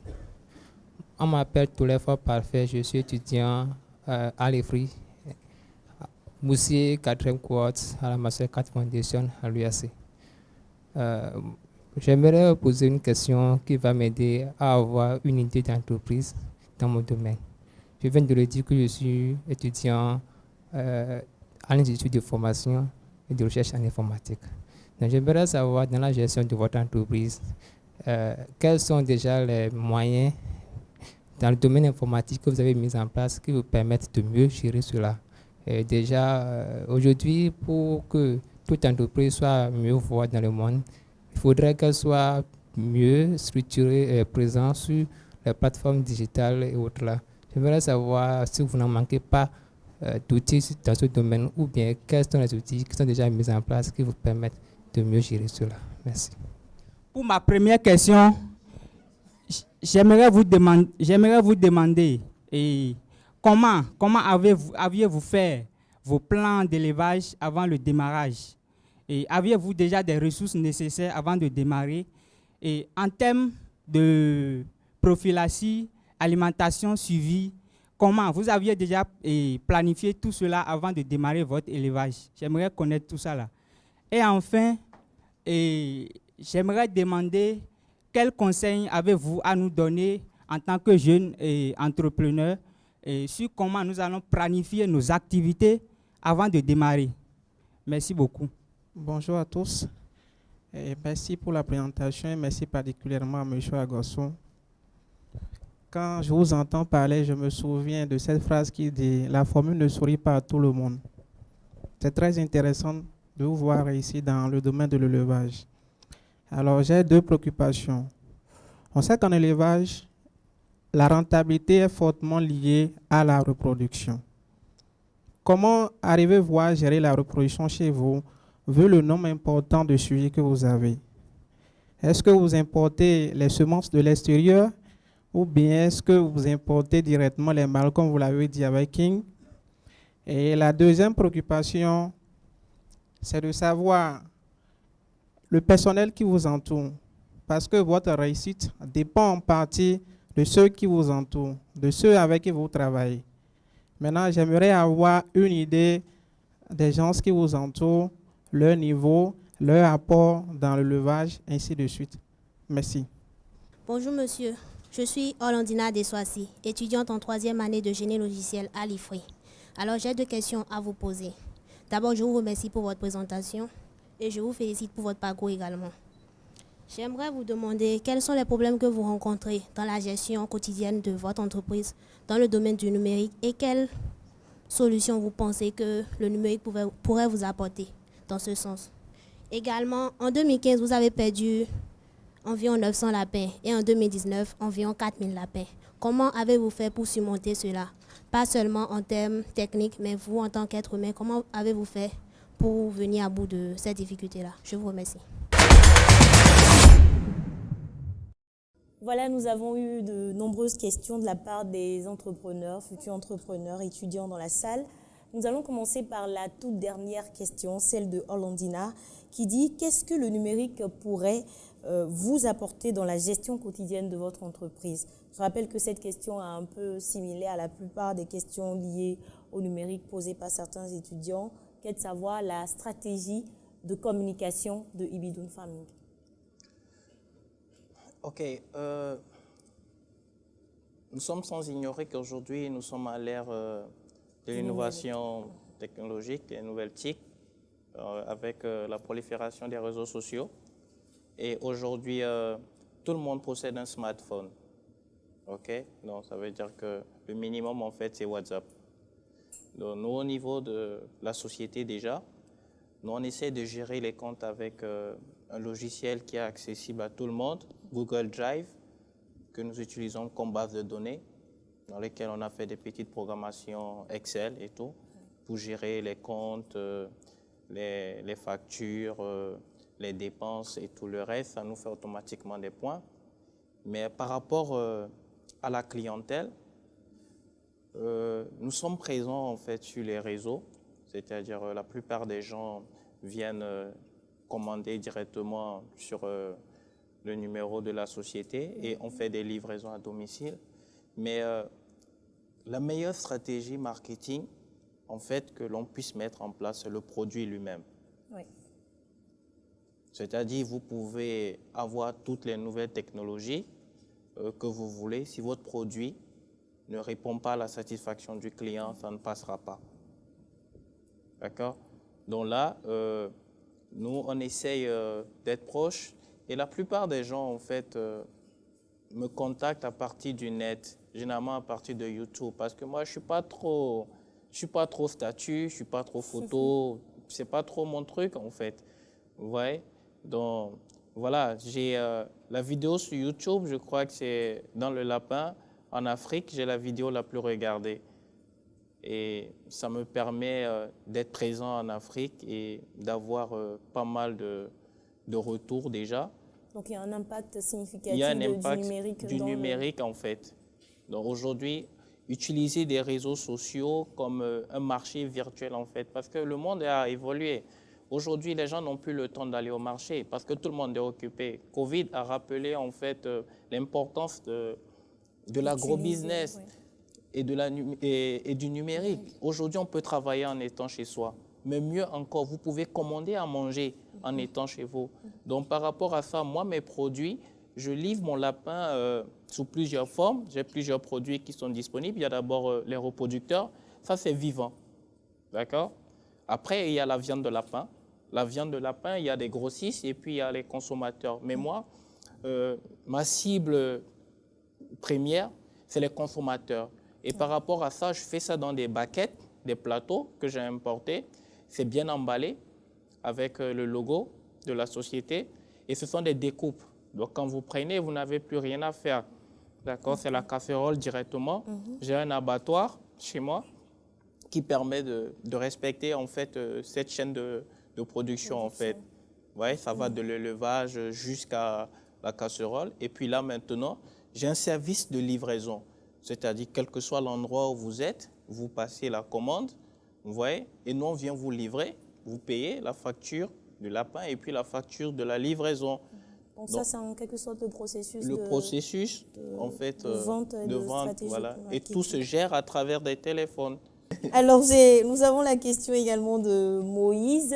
On m'appelle Toulefa Parfait, je suis étudiant à l'EFRI, boursier 4e cohorte à la Mastercard Foundation à l'UAC. J'aimerais poser une question qui va m'aider à avoir une idée d'entreprise dans mon domaine. Je viens de le dire que je suis étudiant à l'Institut de formation et de recherche en informatique. Donc, j'aimerais savoir, dans la gestion de votre entreprise, quels sont déjà les moyens dans le domaine informatique que vous avez mis en place qui vous permettent de mieux gérer cela. Et déjà, aujourd'hui, pour que toute entreprise soit mieux vue dans le monde, il faudrait qu'elle soit mieux structurée et présente sur les plateformes digitales et autres là. J'aimerais savoir si vous n'en manquez pas d'outils dans ce domaine ou bien quels sont les outils qui sont déjà mis en place qui vous permettent de mieux gérer cela. Merci. Pour ma première question, j'aimerais vous demander comment aviez-vous fait vos plans d'élevage avant le démarrage? Et aviez-vous déjà des ressources nécessaires avant de démarrer? Et en termes de prophylaxie, alimentation, suivi, comment vous aviez déjà planifié tout cela avant de démarrer votre élevage? J'aimerais connaître tout ça là. Et enfin, j'aimerais demander quels conseils avez-vous à nous donner en tant que jeunes entrepreneurs sur comment nous allons planifier nos activités avant de démarrer? Merci beaucoup. Bonjour à tous. Et merci pour la présentation et merci particulièrement à M. Agosson. Quand je vous entends parler, je me souviens de cette phrase qui dit « La formule ne sourit pas à tout le monde ». C'est très intéressant de vous voir ici dans le domaine de l'élevage. Alors, j'ai deux préoccupations. On sait qu'en élevage, la rentabilité est fortement liée à la reproduction. Comment arrivez-vous à gérer la reproduction chez vous, vu le nombre important de sujets que vous avez? Est-ce que vous importez les semences de l'extérieur ou bien est-ce que vous importez directement les mâles, comme vous l'avez dit avec King? Et la deuxième préoccupation, c'est de savoir le personnel qui vous entoure, parce que votre réussite dépend en partie de ceux qui vous entourent, de ceux avec qui vous travaillez. Maintenant, j'aimerais avoir une idée des gens qui vous entourent, leur niveau, leur apport dans l'élevage, ainsi de suite. Merci. Bonjour monsieur, je suis Orlandina Dessoissi, étudiante en 3e année de génie logiciel à l'IFRI. Alors j'ai deux questions à vous poser. D'abord, je vous remercie pour votre présentation et je vous félicite pour votre parcours également. J'aimerais vous demander quels sont les problèmes que vous rencontrez dans la gestion quotidienne de votre entreprise dans le domaine du numérique et quelles solutions vous pensez que le numérique pourrait vous apporter dans ce sens. Également, en 2015, vous avez perdu environ 900 lapins et en 2019, environ 4000 lapins. Comment avez-vous fait pour surmonter cela? Pas seulement en termes techniques, mais vous, en tant qu'être humain, comment avez-vous fait pour venir à bout de cette difficulté-là? Je vous remercie. Voilà, nous avons eu de nombreuses questions de la part des entrepreneurs, futurs entrepreneurs, étudiants dans la salle. Nous allons commencer par la toute dernière question, celle de Orlandina, qui dit « Qu'est-ce que le numérique pourrait vous apporter dans la gestion quotidienne de votre entreprise ?» Je rappelle que cette question est un peu similaire à la plupart des questions liées au numérique posées par certains étudiants, qui est de savoir la stratégie de communication de Ibidun Farming. Ok, nous sommes sans ignorer qu'aujourd'hui, nous sommes à l'ère de l'innovation technologique, des nouvelles TIC, avec la prolifération des réseaux sociaux. Et aujourd'hui, tout le monde possède un smartphone. Ok, donc ça veut dire que le minimum, en fait, c'est WhatsApp. Donc, nous, au niveau de la société déjà, nous, on essaie de gérer les comptes avec un logiciel qui est accessible à tout le monde, Google Drive, que nous utilisons comme base de données, dans lesquelles on a fait des petites programmations Excel et tout, pour gérer les comptes, les factures, les dépenses et tout le reste. Ça nous fait automatiquement des points. Mais par rapport à la clientèle, nous sommes présents en fait sur les réseaux, c'est-à-dire la plupart des gens viennent commander directement sur le numéro de la société et on fait des livraisons à domicile. Mais la meilleure stratégie marketing, en fait, que l'on puisse mettre en place, c'est le produit lui-même. Oui. C'est-à-dire, vous pouvez avoir toutes les nouvelles technologies que vous voulez. Si votre produit ne répond pas à la satisfaction du client, ça ne passera pas. D'accord? Donc là, nous, on essaye d'être proches. Et la plupart des gens, en fait, me contactent à partir du net, généralement à partir de YouTube, parce que moi, je suis pas trop statut, je suis pas trop photo, c'est pas trop mon truc, en fait. Vous voyez? Donc, voilà, j'ai la vidéo sur YouTube, je crois que c'est dans le lapin, en Afrique, j'ai la vidéo la plus regardée. Et ça me permet d'être présent en Afrique et d'avoir pas mal de retours déjà. Donc il y a un impact significatif Il y a un impact du numérique en fait. Donc aujourd'hui, utiliser des réseaux sociaux comme un marché virtuel en fait, parce que le monde a évolué. Aujourd'hui, les gens n'ont plus le temps d'aller au marché parce que tout le monde est occupé. Covid a rappelé en fait l'importance de l'agro-business. Oui. Et du numérique. Aujourd'hui, on peut travailler en étant chez soi. Mais mieux encore, vous pouvez commander à manger en étant chez vous. Donc, par rapport à ça, moi, mes produits, je livre mon lapin sous plusieurs formes. J'ai plusieurs produits qui sont disponibles. Il y a d'abord les reproducteurs. Ça, c'est vivant. D'accord? Après, il y a la viande de lapin. La viande de lapin, il y a des grossistes et puis il y a les consommateurs. Mais moi, ma cible première, c'est les consommateurs. Et par rapport à ça, je fais ça dans des baquettes, des plateaux que j'ai importés. C'est bien emballé avec le logo de la société. Et ce sont des découpes. Donc, quand vous prenez, vous n'avez plus rien à faire. D'accord? C'est la casserole directement. J'ai un abattoir chez moi qui permet de respecter, en fait, cette chaîne de production, en fait. Ouais, ça va de l'élevage jusqu'à la casserole. Et puis là, maintenant, j'ai un service de livraison. C'est-à-dire, quel que soit l'endroit où vous êtes, vous passez la commande, vous voyez, et nous, on vient vous livrer, vous payez la facture du lapin et puis la facture de la livraison. Donc ça, c'est en quelque sorte le processus en fait, de vente, voilà. Et tout se gère à travers des téléphones. Alors, nous avons la question également de Moïse,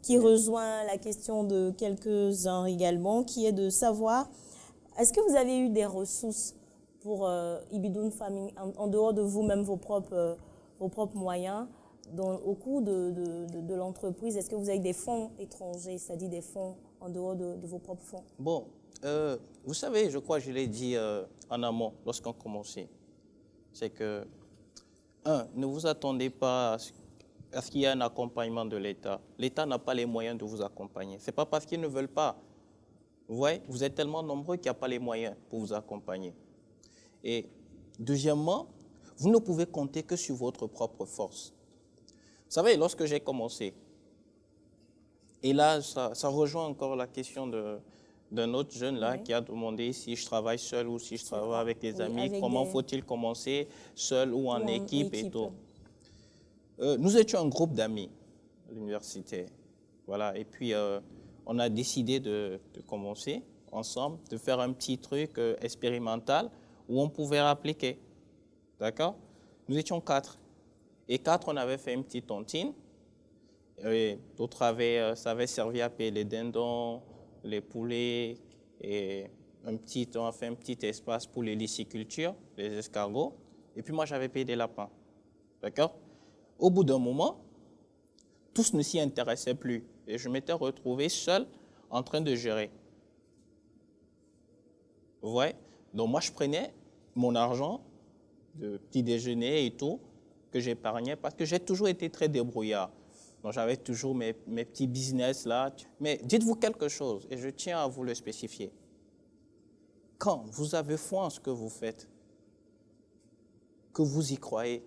qui rejoint la question de quelques-uns également, qui est de savoir, est-ce que vous avez eu des ressources pour Ibidoun Farming, en dehors de vous-même, vos propres moyens, au cours de l'entreprise? Est-ce que vous avez des fonds étrangers, c'est-à-dire des fonds en dehors de vos propres fonds? Bon, vous savez, je crois que je l'ai dit en amont, lorsqu'on commençait, c'est que, ne vous attendez pas à ce qu'il y ait un accompagnement de l'État. L'État n'a pas les moyens de vous accompagner. Ce n'est pas parce qu'ils ne veulent pas. Vous voyez, vous êtes tellement nombreux qu'il n'y a pas les moyens pour vous accompagner. Et deuxièmement, vous ne pouvez compter que sur votre propre force. Vous savez, lorsque j'ai commencé, et là, ça rejoint encore la question d'un autre jeune là qui a demandé si je travaille seul ou si je travaille avec des amis, comment faut-il commencer, seul ou en équipe et tout. Nous étions un groupe d'amis à l'université. Voilà, et puis on a décidé de commencer ensemble, de faire un petit truc expérimental où on pouvait appliquer. D'accord? Nous étions 4. Et 4, on avait fait une petite tontine. D'autres ça avait servi à payer les dindons, les poulets, et on a fait un petit espace pour les licicultures, les escargots. Et puis moi, j'avais payé des lapins. D'accord? Au bout d'un moment, tous ne s'y intéressaient plus. Et je m'étais retrouvé seul en train de gérer. Vous voyez? Donc moi, je prenais mon argent de petit déjeuner et tout, que j'épargnais, parce que j'ai toujours été très débrouillard. Donc j'avais toujours mes petits business là. Mais dites-vous quelque chose, et je tiens à vous le spécifier. Quand vous avez foi en ce que vous faites, que vous y croyez,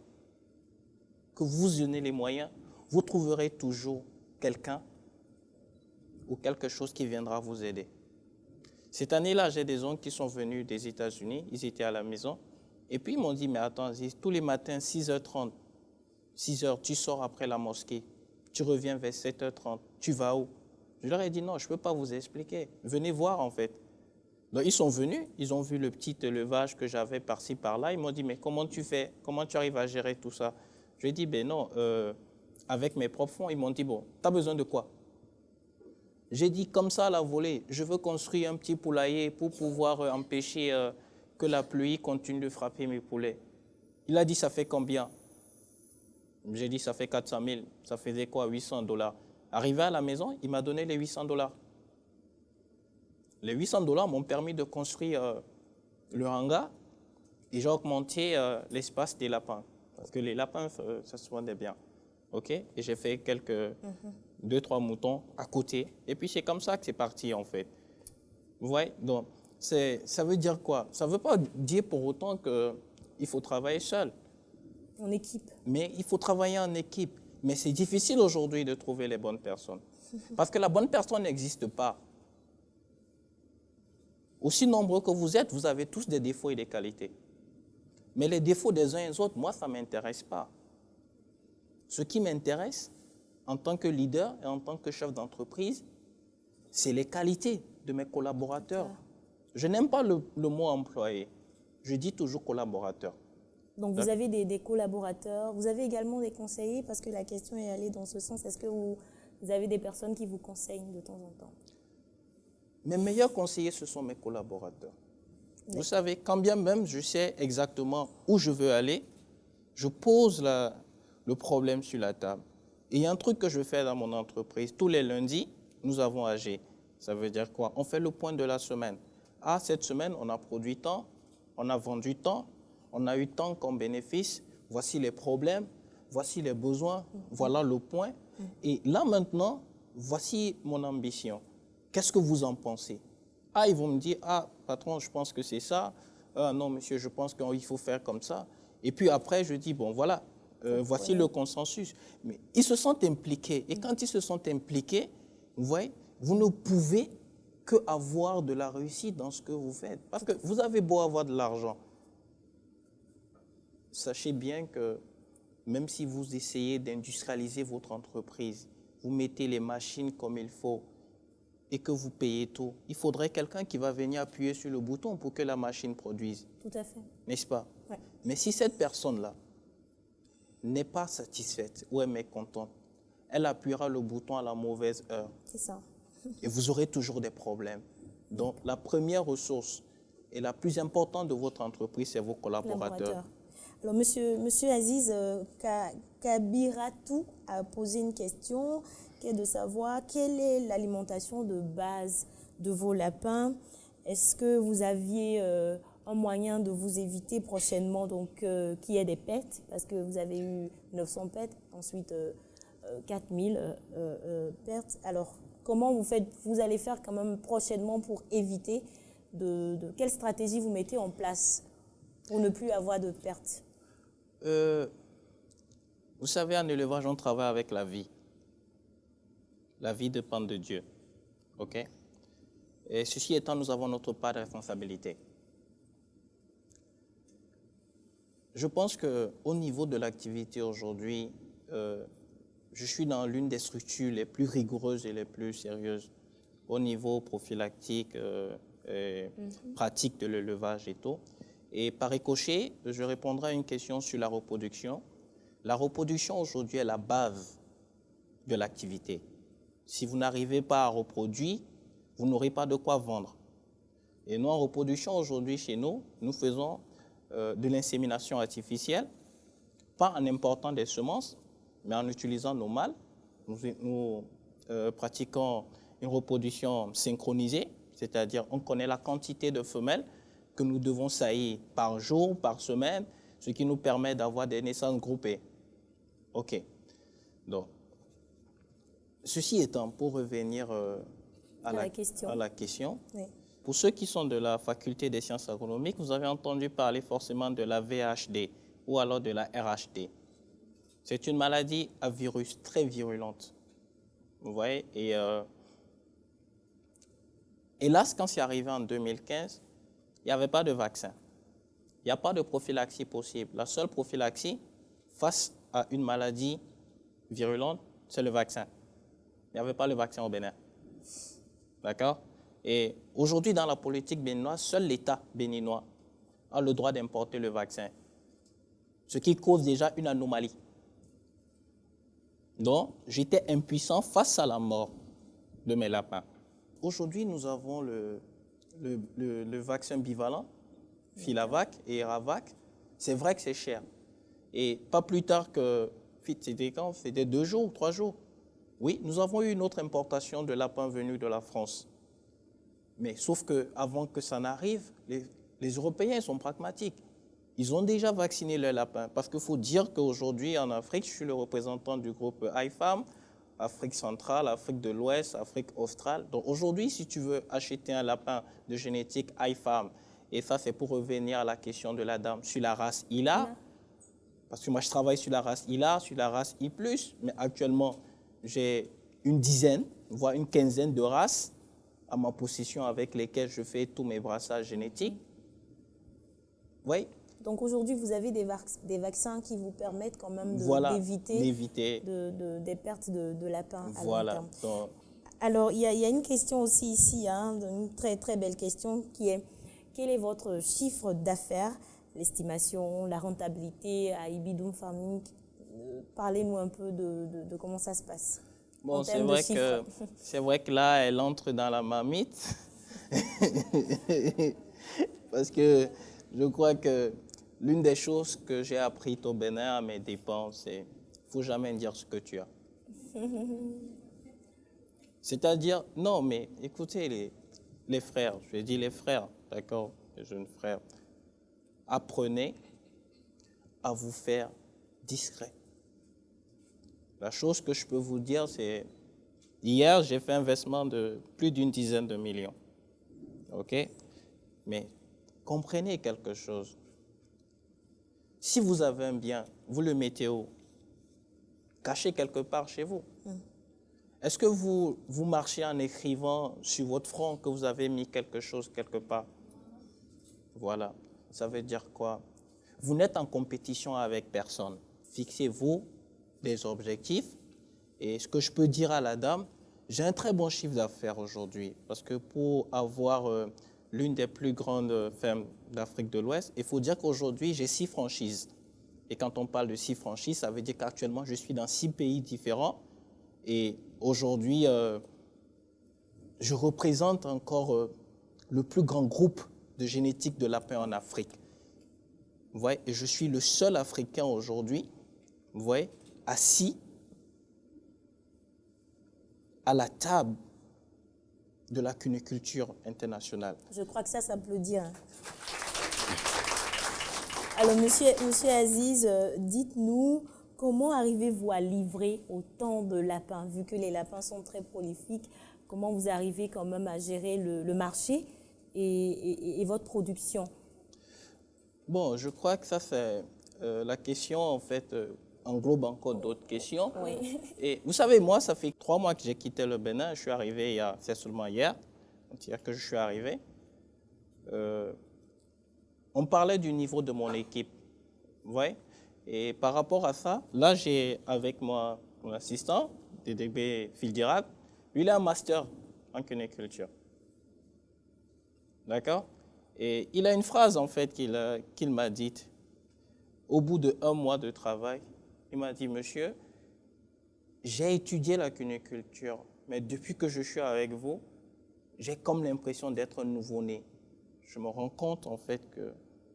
que vous donnez les moyens, vous trouverez toujours quelqu'un ou quelque chose qui viendra vous aider. Cette année-là, j'ai des oncles qui sont venus des États-Unis, ils étaient à la maison, et puis ils m'ont dit, mais attends, tous les matins, 6h30, 6h, tu sors après la mosquée, tu reviens vers 7h30, tu vas où? Je leur ai dit, non, je ne peux pas vous expliquer, venez voir en fait. Donc ils sont venus, ils ont vu le petit élevage que j'avais par-ci, par-là, ils m'ont dit, mais comment tu fais? Comment tu arrives à gérer tout ça? Je lui ai dit, ben non, avec mes propres fonds, ils m'ont dit, bon, tu as besoin de quoi? J'ai dit, comme ça, à la volée, je veux construire un petit poulailler pour pouvoir empêcher que la pluie continue de frapper mes poulets. Il a dit, ça fait combien? J'ai dit, ça fait 400 000. Ça faisait quoi? 800 $. Arrivé à la maison, il m'a donné les 800 $. Les 800 $ m'ont permis de construire le hangar et j'ai augmenté l'espace des lapins. Parce que les lapins, ça se vendait bien. OK? Et j'ai fait 2-3 moutons à côté. Et puis c'est comme ça que c'est parti en fait. Vous voyez? Donc, ça veut dire quoi? Ça ne veut pas dire pour autant qu'il faut travailler seul. En équipe. Mais il faut travailler en équipe. Mais c'est difficile aujourd'hui de trouver les bonnes personnes. Parce que la bonne personne n'existe pas. Aussi nombreux que vous êtes, vous avez tous des défauts et des qualités. Mais les défauts des uns et des autres, moi, ça ne m'intéresse pas. Ce qui m'intéresse, en tant que leader et en tant que chef d'entreprise, c'est les qualités de mes collaborateurs. Je n'aime pas le mot employé. Je dis toujours collaborateur. Donc vous avez des collaborateurs, vous avez également des conseillers, parce que la question est allée dans ce sens. Est-ce que vous avez des personnes qui vous conseillent de temps en temps? Mes meilleurs conseillers, ce sont mes collaborateurs. Vous savez, quand bien même je sais exactement où je veux aller, je pose le problème sur la table. Et il y a un truc que je fais dans mon entreprise. Tous les lundis, nous avons AG. Ça veut dire quoi? On fait le point de la semaine. Ah, cette semaine, on a produit tant, on a vendu tant, on a eu tant comme bénéfice. Voici les problèmes, voici les besoins, voilà le point. Et là maintenant, voici mon ambition. Qu'est-ce que vous en pensez? Ah, ils vont me dire, ah, patron, je pense que c'est ça. Ah, non, monsieur, je pense qu'il faut faire comme ça. Et puis après, je dis, bon, voilà, voici le consensus. Mais ils se sentent impliqués. Et quand ils se sentent impliqués, vous voyez, vous ne pouvez qu'avoir de la réussite dans ce que vous faites. Parce que vous avez beau avoir de l'argent. Sachez bien que même si vous essayez d'industrialiser votre entreprise, vous mettez les machines comme il faut et que vous payez tout, il faudrait quelqu'un qui va venir appuyer sur le bouton pour que la machine produise. Tout à fait. N'est-ce pas? Ouais. Mais si cette personne-là n'est pas satisfaite ou est mécontente, elle appuiera le bouton à la mauvaise heure. C'est ça. Et vous aurez toujours des problèmes. Donc, la première ressource et la plus importante de votre entreprise, c'est vos collaborateurs. Alors, monsieur Aziz Kabiratou a posé une question qui est de savoir quelle est l'alimentation de base de vos lapins. Est-ce que vous aviez un moyen de vous éviter prochainement qu'il y ait des pertes? Parce que vous avez eu 900 pertes, ensuite 4000 pertes. Alors, comment vous allez faire quand même prochainement pour éviter quelle stratégie vous mettez en place pour ne plus avoir de pertes? Vous savez, en élevage, on travaille avec la vie. La vie dépend de Dieu. OK? Et ceci étant, nous avons notre part de responsabilité. Je pense qu'au niveau de l'activité aujourd'hui, je suis dans l'une des structures les plus rigoureuses et les plus sérieuses au niveau prophylactique et pratique de l'élevage et tout. Et par ricochet, je répondrai à une question sur la reproduction. La reproduction aujourd'hui est la base de l'activité. Si vous n'arrivez pas à reproduire, vous n'aurez pas de quoi vendre. Et nous, en reproduction aujourd'hui chez nous, nous faisons de l'insémination artificielle, pas en important des semences, mais en utilisant nos mâles. Nous pratiquons une reproduction synchronisée, c'est-à-dire on connaît la quantité de femelles que nous devons saillir par jour, par semaine, ce qui nous permet d'avoir des naissances groupées. OK. Donc, ceci étant, pour revenir à la question, oui. Pour ceux qui sont de la faculté des sciences agronomiques, vous avez entendu parler forcément de la VHD ou alors de la RHD. C'est une maladie à virus très virulente. Vous voyez? Et hélas, quand c'est arrivé en 2015, il n'y avait pas de vaccin. Il n'y a pas de prophylaxie possible. La seule prophylaxie face à une maladie virulente, c'est le vaccin. Il n'y avait pas le vaccin au Bénin. D'accord? Et aujourd'hui, dans la politique béninoise, seul l'État béninois a le droit d'importer le vaccin, ce qui cause déjà une anomalie. Donc, j'étais impuissant face à la mort de mes lapins. Aujourd'hui, nous avons le vaccin bivalent, Filavac et Eravac. C'est vrai que c'est cher. Et pas plus tard que, c'était quand? C'était 2 jours, 3 jours. Oui, nous avons eu une autre importation de lapins venus de la France. Mais sauf qu'avant que ça n'arrive, les Européens sont pragmatiques. Ils ont déjà vacciné leurs lapins. Parce qu'il faut dire qu'aujourd'hui, en Afrique, je suis le représentant du groupe IFAM, Afrique centrale, Afrique de l'Ouest, Afrique australe. Donc aujourd'hui, si tu veux acheter un lapin de génétique IFAM, et ça c'est pour revenir à la question de la dame, sur la race ILA, parce que moi je travaille sur la race ILA, sur la race I+, mais actuellement j'ai une dizaine, voire une quinzaine de races à ma possession avec lesquelles je fais tous mes brassages génétiques. Oui. Donc aujourd'hui, vous avez des vaccins qui vous permettent quand même d'éviter des pertes de lapins à long terme. Donc, alors, il y a une question aussi ici, une très très belle question qui est: quel est votre chiffre d'affaires, l'estimation, la rentabilité à Ibidoum Farming? Parlez-nous un peu de comment ça se passe. Bon, c'est vrai que là, elle entre dans la marmite. Parce que je crois que l'une des choses que j'ai appris au Bénin à mes dépens, c'est qu'il ne faut jamais dire ce que tu as. C'est-à-dire, non, mais écoutez, les frères, je dis les frères, d'accord, les jeunes frères, apprenez à vous faire discret. La chose que je peux vous dire, c'est, hier, j'ai fait un versement de plus d'une dizaine de millions, ok? Mais comprenez quelque chose. Si vous avez un bien, vous le mettez où? Caché quelque part chez vous. Est-ce que vous marchez en écrivant sur votre front que vous avez mis quelque chose quelque part? Voilà. Ça veut dire quoi? Vous n'êtes en compétition avec personne. Fixez-vous des objectifs. Et ce que je peux dire à la dame, j'ai un très bon chiffre d'affaires aujourd'hui. Parce que pour avoir l'une des plus grandes fermes d'Afrique de l'Ouest, il faut dire qu'aujourd'hui, j'ai 6 franchises. Et quand on parle de 6 franchises, ça veut dire qu'actuellement, je suis dans 6 pays différents. Et aujourd'hui, je représente encore le plus grand groupe de génétique de lapins en Afrique. Vous voyez, et je suis le seul Africain aujourd'hui, vous voyez, assis à la table de la cuniculture internationale. Je crois que ça s'applaudit. Hein. Alors, monsieur Aziz, dites-nous, comment arrivez-vous à livrer autant de lapins? Vu que les lapins sont très prolifiques, comment vous arrivez quand même à gérer le marché et votre production? Bon, je crois que ça, c'est la question, en fait, englobe encore d'autres questions. Oui. Et vous savez, moi, ça fait 3 mois que j'ai quitté le Bénin. Je suis arrivé c'est seulement hier que je suis arrivé. On parlait du niveau de mon équipe, vous voyez? Et par rapport à ça, là, j'ai avec moi mon assistant, DDB Fildirat. Lui, il a un master en cuniculture. D'accord? Et il a une phrase, en fait, qu'il m'a dite. Au bout de 1 mois de travail, il m'a dit, monsieur, j'ai étudié la cuniculture, mais depuis que je suis avec vous, j'ai comme l'impression d'être un nouveau-né. Je me rends compte, en fait, que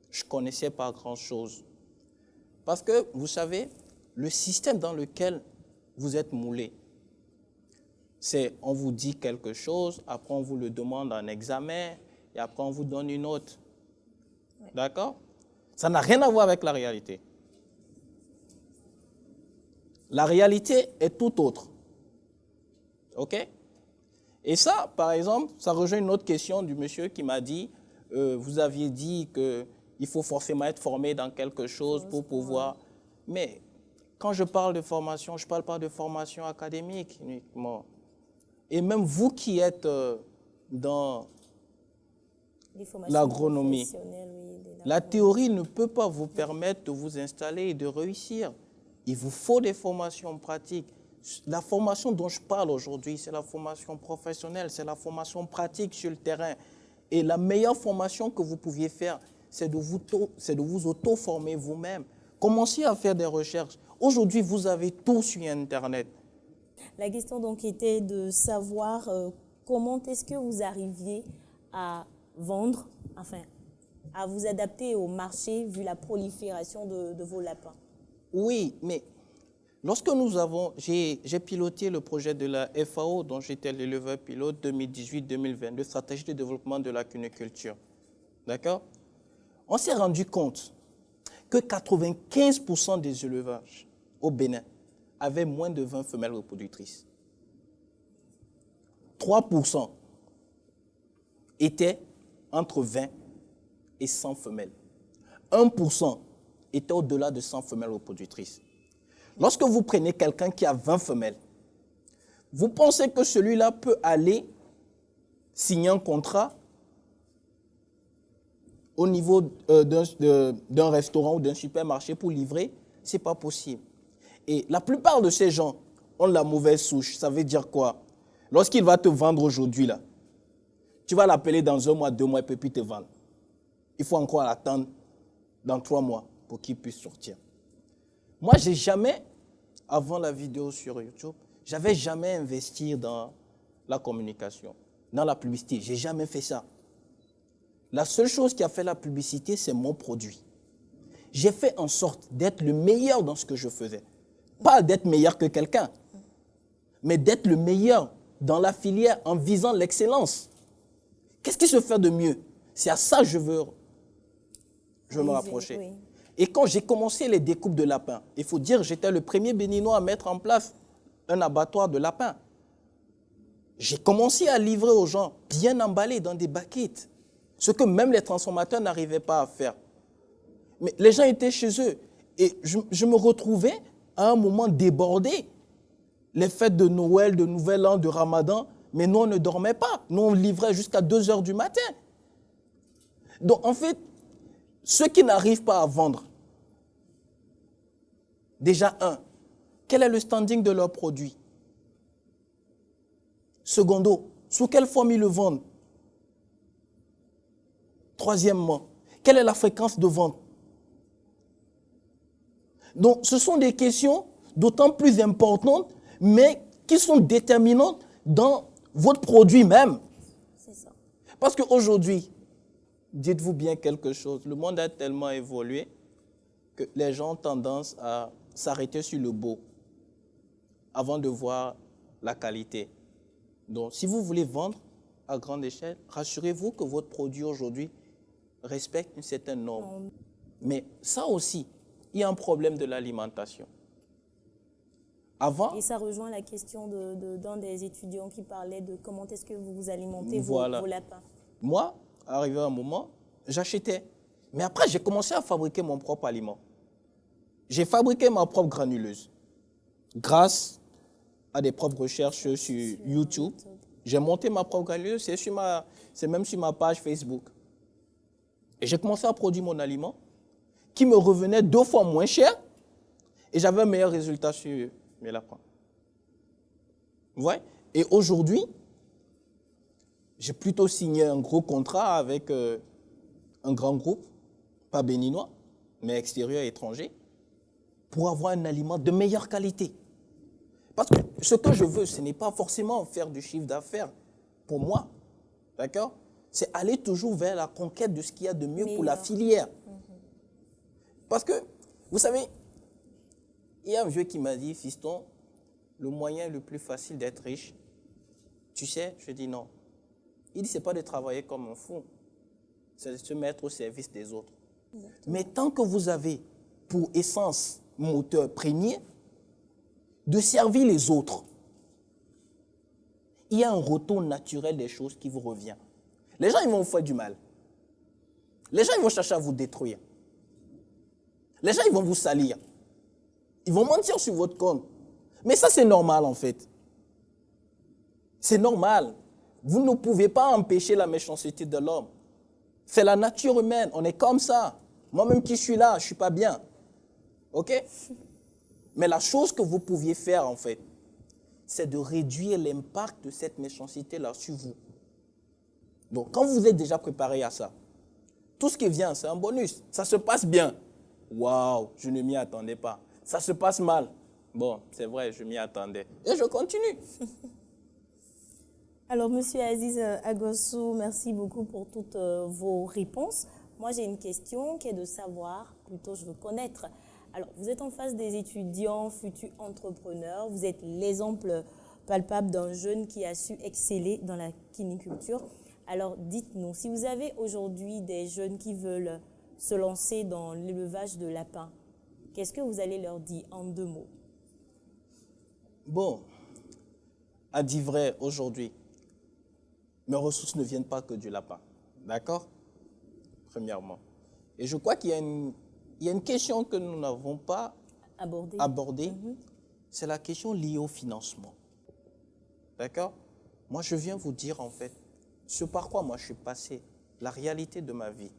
je ne connaissais pas grand-chose. Parce que, vous savez, le système dans lequel vous êtes moulé, c'est on vous dit quelque chose, après on vous le demande en examen, et après on vous donne une note. Oui. D'accord? Ça n'a rien à voir avec la réalité. La réalité est tout autre. OK? Et ça, par exemple, ça rejoint une autre question du monsieur qui m'a dit, vous aviez dit qu'il faut forcément être formé dans quelque chose pour pouvoir... Mais quand je parle de formation, je ne parle pas de formation académique uniquement. Et même vous qui êtes dans l'agronomie, la théorie ne peut pas vous permettre de vous installer et de réussir. Il vous faut des formations pratiques. La formation dont je parle aujourd'hui, c'est la formation professionnelle, c'est la formation pratique sur le terrain. Et la meilleure formation que vous pouviez faire, c'est de vous auto-former vous-même. Commencez à faire des recherches. Aujourd'hui, vous avez tout sur Internet. La question donc était de savoir comment est-ce que vous arriviez à vendre, enfin, à vous adapter au marché vu la prolifération de vos lapins. Oui, mais lorsque j'ai piloté le projet de la FAO, dont j'étais l'éleveur pilote 2018-2022, stratégie de développement de la cuniculture. D'accord? On s'est rendu compte que 95% des élevages au Bénin avaient moins de 20 femelles reproductrices. 3% étaient entre 20 et 100 femelles. 1% étaient au-delà de 100 femelles reproductrices. Lorsque vous prenez quelqu'un qui a 20 femelles, vous pensez que celui-là peut aller signer un contrat au niveau d'un restaurant ou d'un supermarché pour livrer? Ce n'est pas possible. Et la plupart de ces gens ont la mauvaise souche. Ça veut dire quoi? Lorsqu'il va te vendre aujourd'hui, là, tu vas l'appeler dans 1 mois, 2 mois, il ne peut plus te vendre. Il faut encore attendre dans 3 mois pour qu'il puisse sortir. Moi, j'ai jamais, avant la vidéo sur YouTube, j'avais jamais investi dans la communication. dans la publicité. Je n'ai jamais fait ça. La seule chose qui a fait la publicité, c'est mon produit. J'ai fait en sorte d'être le meilleur dans ce que je faisais. Pas d'être meilleur que quelqu'un, mais d'être le meilleur dans la filière en visant l'excellence. Qu'est-ce qui se fait de mieux? C'est à ça que je veux me rapprocher. Oui. Et quand j'ai commencé les découpes de lapins, il faut dire que j'étais le premier Béninois à mettre en place un abattoir de lapins. J'ai commencé à livrer aux gens, bien emballés dans des baquettes, ce que même les transformateurs n'arrivaient pas à faire. Mais les gens étaient chez eux et je me retrouvais à un moment débordé. Les fêtes de Noël, de Nouvel An, de Ramadan, mais nous, on ne dormait pas. Nous, on livrait jusqu'à 2 heures du matin. Donc, en fait, ceux qui n'arrivent pas à vendre, déjà, quel est le standing de leurs produits? Secondo, sous quelle forme ils le vendent? Troisièmement, quelle est la fréquence de vente? Donc, ce sont des questions d'autant plus importantes, mais qui sont déterminantes dans votre produit même. C'est ça. Parce qu'aujourd'hui, dites-vous bien quelque chose, le monde a tellement évolué que les gens ont tendance à s'arrêter sur le beau avant de voir la qualité. Donc, si vous voulez vendre à grande échelle, rassurez-vous que votre produit aujourd'hui respecte une certaine norme. Mais ça aussi, il y a un problème de l'alimentation. Avant, et ça rejoint la question d'un des étudiants qui parlait de comment est-ce que vous vous alimentez voilà. vos lapins. Moi, arrivé à un moment, j'achetais. Mais après, j'ai commencé à fabriquer mon propre aliment. J'ai fabriqué ma propre granuleuse. Grâce à des propres recherches sur YouTube, j'ai monté ma propre granuleuse. C'est même sur ma page Facebook. Et j'ai commencé à produire mon aliment qui me revenait 2 fois moins cher et j'avais un meilleur résultat sur mes lapins. Vous voyez? Et aujourd'hui, j'ai plutôt signé un gros contrat avec un grand groupe, pas béninois, mais extérieur et étranger, pour avoir un aliment de meilleure qualité. Parce que ce que je veux, ce n'est pas forcément faire du chiffre d'affaires pour moi, d'accord? C'est aller toujours vers la conquête de ce qu'il y a de mieux pour la filière. Parce que, vous savez, il y a un vieux qui m'a dit, fiston, le moyen le plus facile d'être riche, tu sais, je dis non. Il dit, ce n'est pas de travailler comme un fou, c'est de se mettre au service des autres. Mais tant que vous avez pour essence, moteur premier, de servir les autres, il y a un retour naturel des choses qui vous revient. Les gens, ils vont vous faire du mal. Les gens, ils vont chercher à vous détruire. Les gens, ils vont vous salir. Ils vont mentir sur votre compte. Mais ça, c'est normal, en fait. C'est normal. Vous ne pouvez pas empêcher la méchanceté de l'homme. C'est la nature humaine. On est comme ça. Moi-même qui suis là, je ne suis pas bien. OK? Mais la chose que vous pouviez faire, en fait, c'est de réduire l'impact de cette méchanceté-là sur vous. Donc, quand vous êtes déjà préparé à ça, tout ce qui vient, c'est un bonus. Ça se passe bien. Waouh, je ne m'y attendais pas. Ça se passe mal. Bon, c'est vrai, je m'y attendais. Et je continue. Alors, Monsieur Aziz Agossou, merci beaucoup pour toutes vos réponses. Moi, j'ai une question qui est de savoir, plutôt je veux connaître. Alors, vous êtes en face des étudiants, futurs entrepreneurs. Vous êtes l'exemple palpable d'un jeune qui a su exceller dans la kiniculture. Alors, dites-nous, si vous avez aujourd'hui des jeunes qui veulent se lancer dans l'élevage de lapins, qu'est-ce que vous allez leur dire en 2 mots? Bon, à dire vrai, aujourd'hui, mes ressources ne viennent pas que du lapin. D'accord? Premièrement. Et je crois qu'il y a une question que nous n'avons pas abordée. C'est la question liée au financement. D'accord? Moi, je viens vous dire, en fait, ce par quoi moi je suis passé, la réalité de ma vie.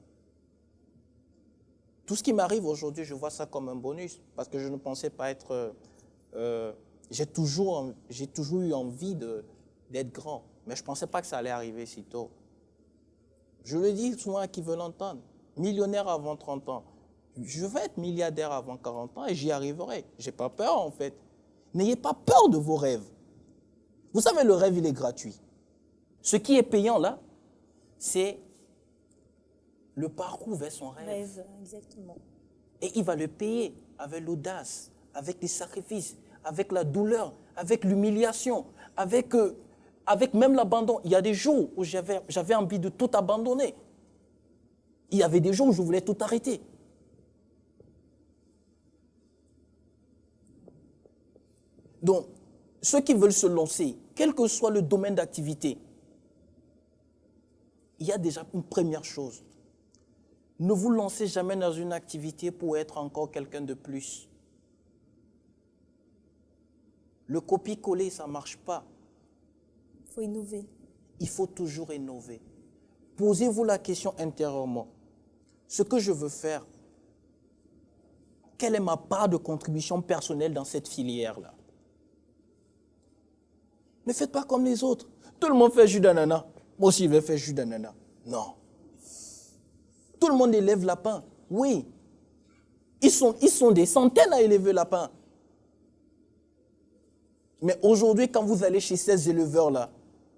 Tout ce qui m'arrive aujourd'hui, je vois ça comme un bonus, parce que je ne pensais pas être... j'ai toujours eu envie d'être grand, mais je ne pensais pas que ça allait arriver si tôt. Je le dis souvent à qui veut l'entendre, millionnaire avant 30 ans. Je vais être milliardaire avant 40 ans et j'y arriverai. Je n'ai pas peur, en fait. N'ayez pas peur de vos rêves. Vous savez, le rêve, il est gratuit. Ce qui est payant là, c'est le parcours vers son rêve. Rêve, exactement. Et il va le payer avec l'audace, avec les sacrifices, avec la douleur, avec l'humiliation, avec même l'abandon. Il y a des jours où j'avais envie de tout abandonner. Il y avait des jours où je voulais tout arrêter. Donc, ceux qui veulent se lancer, quel que soit le domaine d'activité, il y a déjà une première chose. Ne vous lancez jamais dans une activité pour être encore quelqu'un de plus. Le copier-coller, ça ne marche pas. Il faut innover. Il faut toujours innover. Posez-vous la question intérieurement. Ce que je veux faire, quelle est ma part de contribution personnelle dans cette filière-là? Ne faites pas comme les autres. Tout le monde fait jus d'ananas. Moi aussi, je vais faire jus d'ananas. Non. Tout le monde élève lapin. Oui. Ils sont des centaines à élever lapin. Mais aujourd'hui, quand vous allez chez ces éleveurs-là,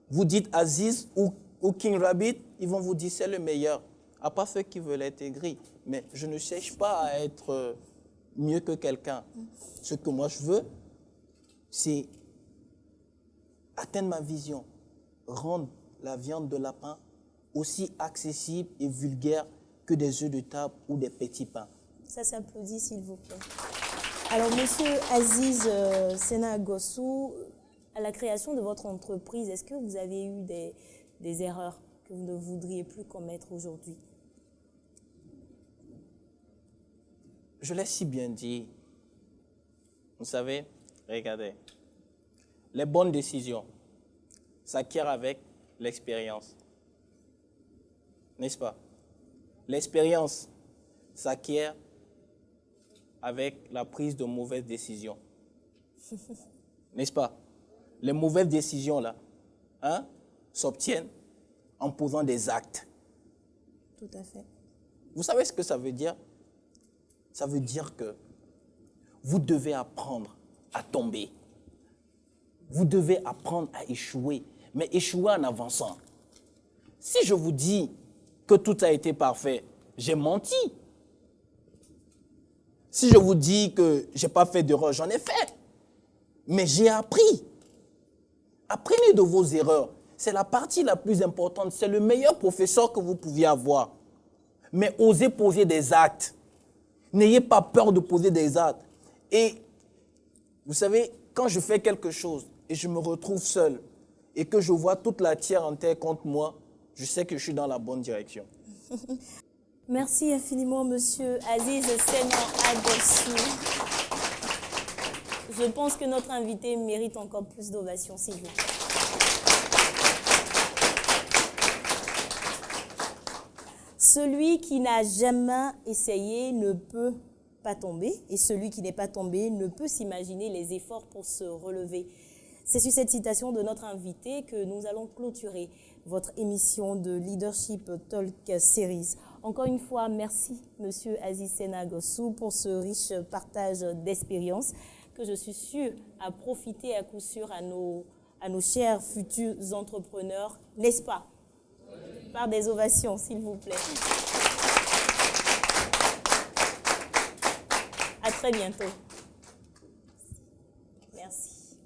vous dites Aziz ou King Rabbit, ils vont vous dire c'est le meilleur. À part ceux qui veulent être aigris. Mais je ne cherche pas à être mieux que quelqu'un. Ce que moi je veux, c'est atteindre ma vision. Rendre la viande de lapin aussi accessible et vulgaire que des œufs de table ou des petits pains. Ça s'applaudit, s'il vous plaît. Alors, monsieur Aziz Sena Gossou, à la création de votre entreprise, est-ce que vous avez eu des erreurs que vous ne voudriez plus commettre aujourd'hui? Je l'ai si bien dit. Vous savez, regardez, les bonnes décisions s'acquièrent avec l'expérience. N'est-ce pas? L'expérience s'acquiert avec la prise de mauvaises décisions. N'est-ce pas? Les mauvaises décisions, là, s'obtiennent en posant des actes. Tout à fait. Vous savez ce que ça veut dire? Ça veut dire que vous devez apprendre à tomber. Vous devez apprendre à échouer, mais échouer en avançant. Si je vous dis que tout a été parfait, j'ai menti. Si je vous dis que je n'ai pas fait d'erreur, j'en ai fait. Mais j'ai appris. Apprenez de vos erreurs. C'est la partie la plus importante. C'est le meilleur professeur que vous pouviez avoir. Mais osez poser des actes. N'ayez pas peur de poser des actes. Et vous savez, quand je fais quelque chose et je me retrouve seul et que je vois toute la terre entière contre moi, je sais que je suis dans la bonne direction. Merci infiniment, monsieur Aziz Sena Gossou. Je pense que notre invité mérite encore plus d'ovations, s'il vous plaît. Celui qui n'a jamais essayé ne peut pas tomber, et celui qui n'est pas tombé ne peut s'imaginer les efforts pour se relever. C'est sur cette citation de notre invité que nous allons clôturer votre émission de Leadership Talk Series. Encore une fois, merci, monsieur Aziz Sena Gossou, pour ce riche partage d'expériences que je suis sûre a profité à coup sûr à nos chers futurs entrepreneurs, n'est-ce pas? Par des ovations, s'il vous plaît. À très bientôt. Merci.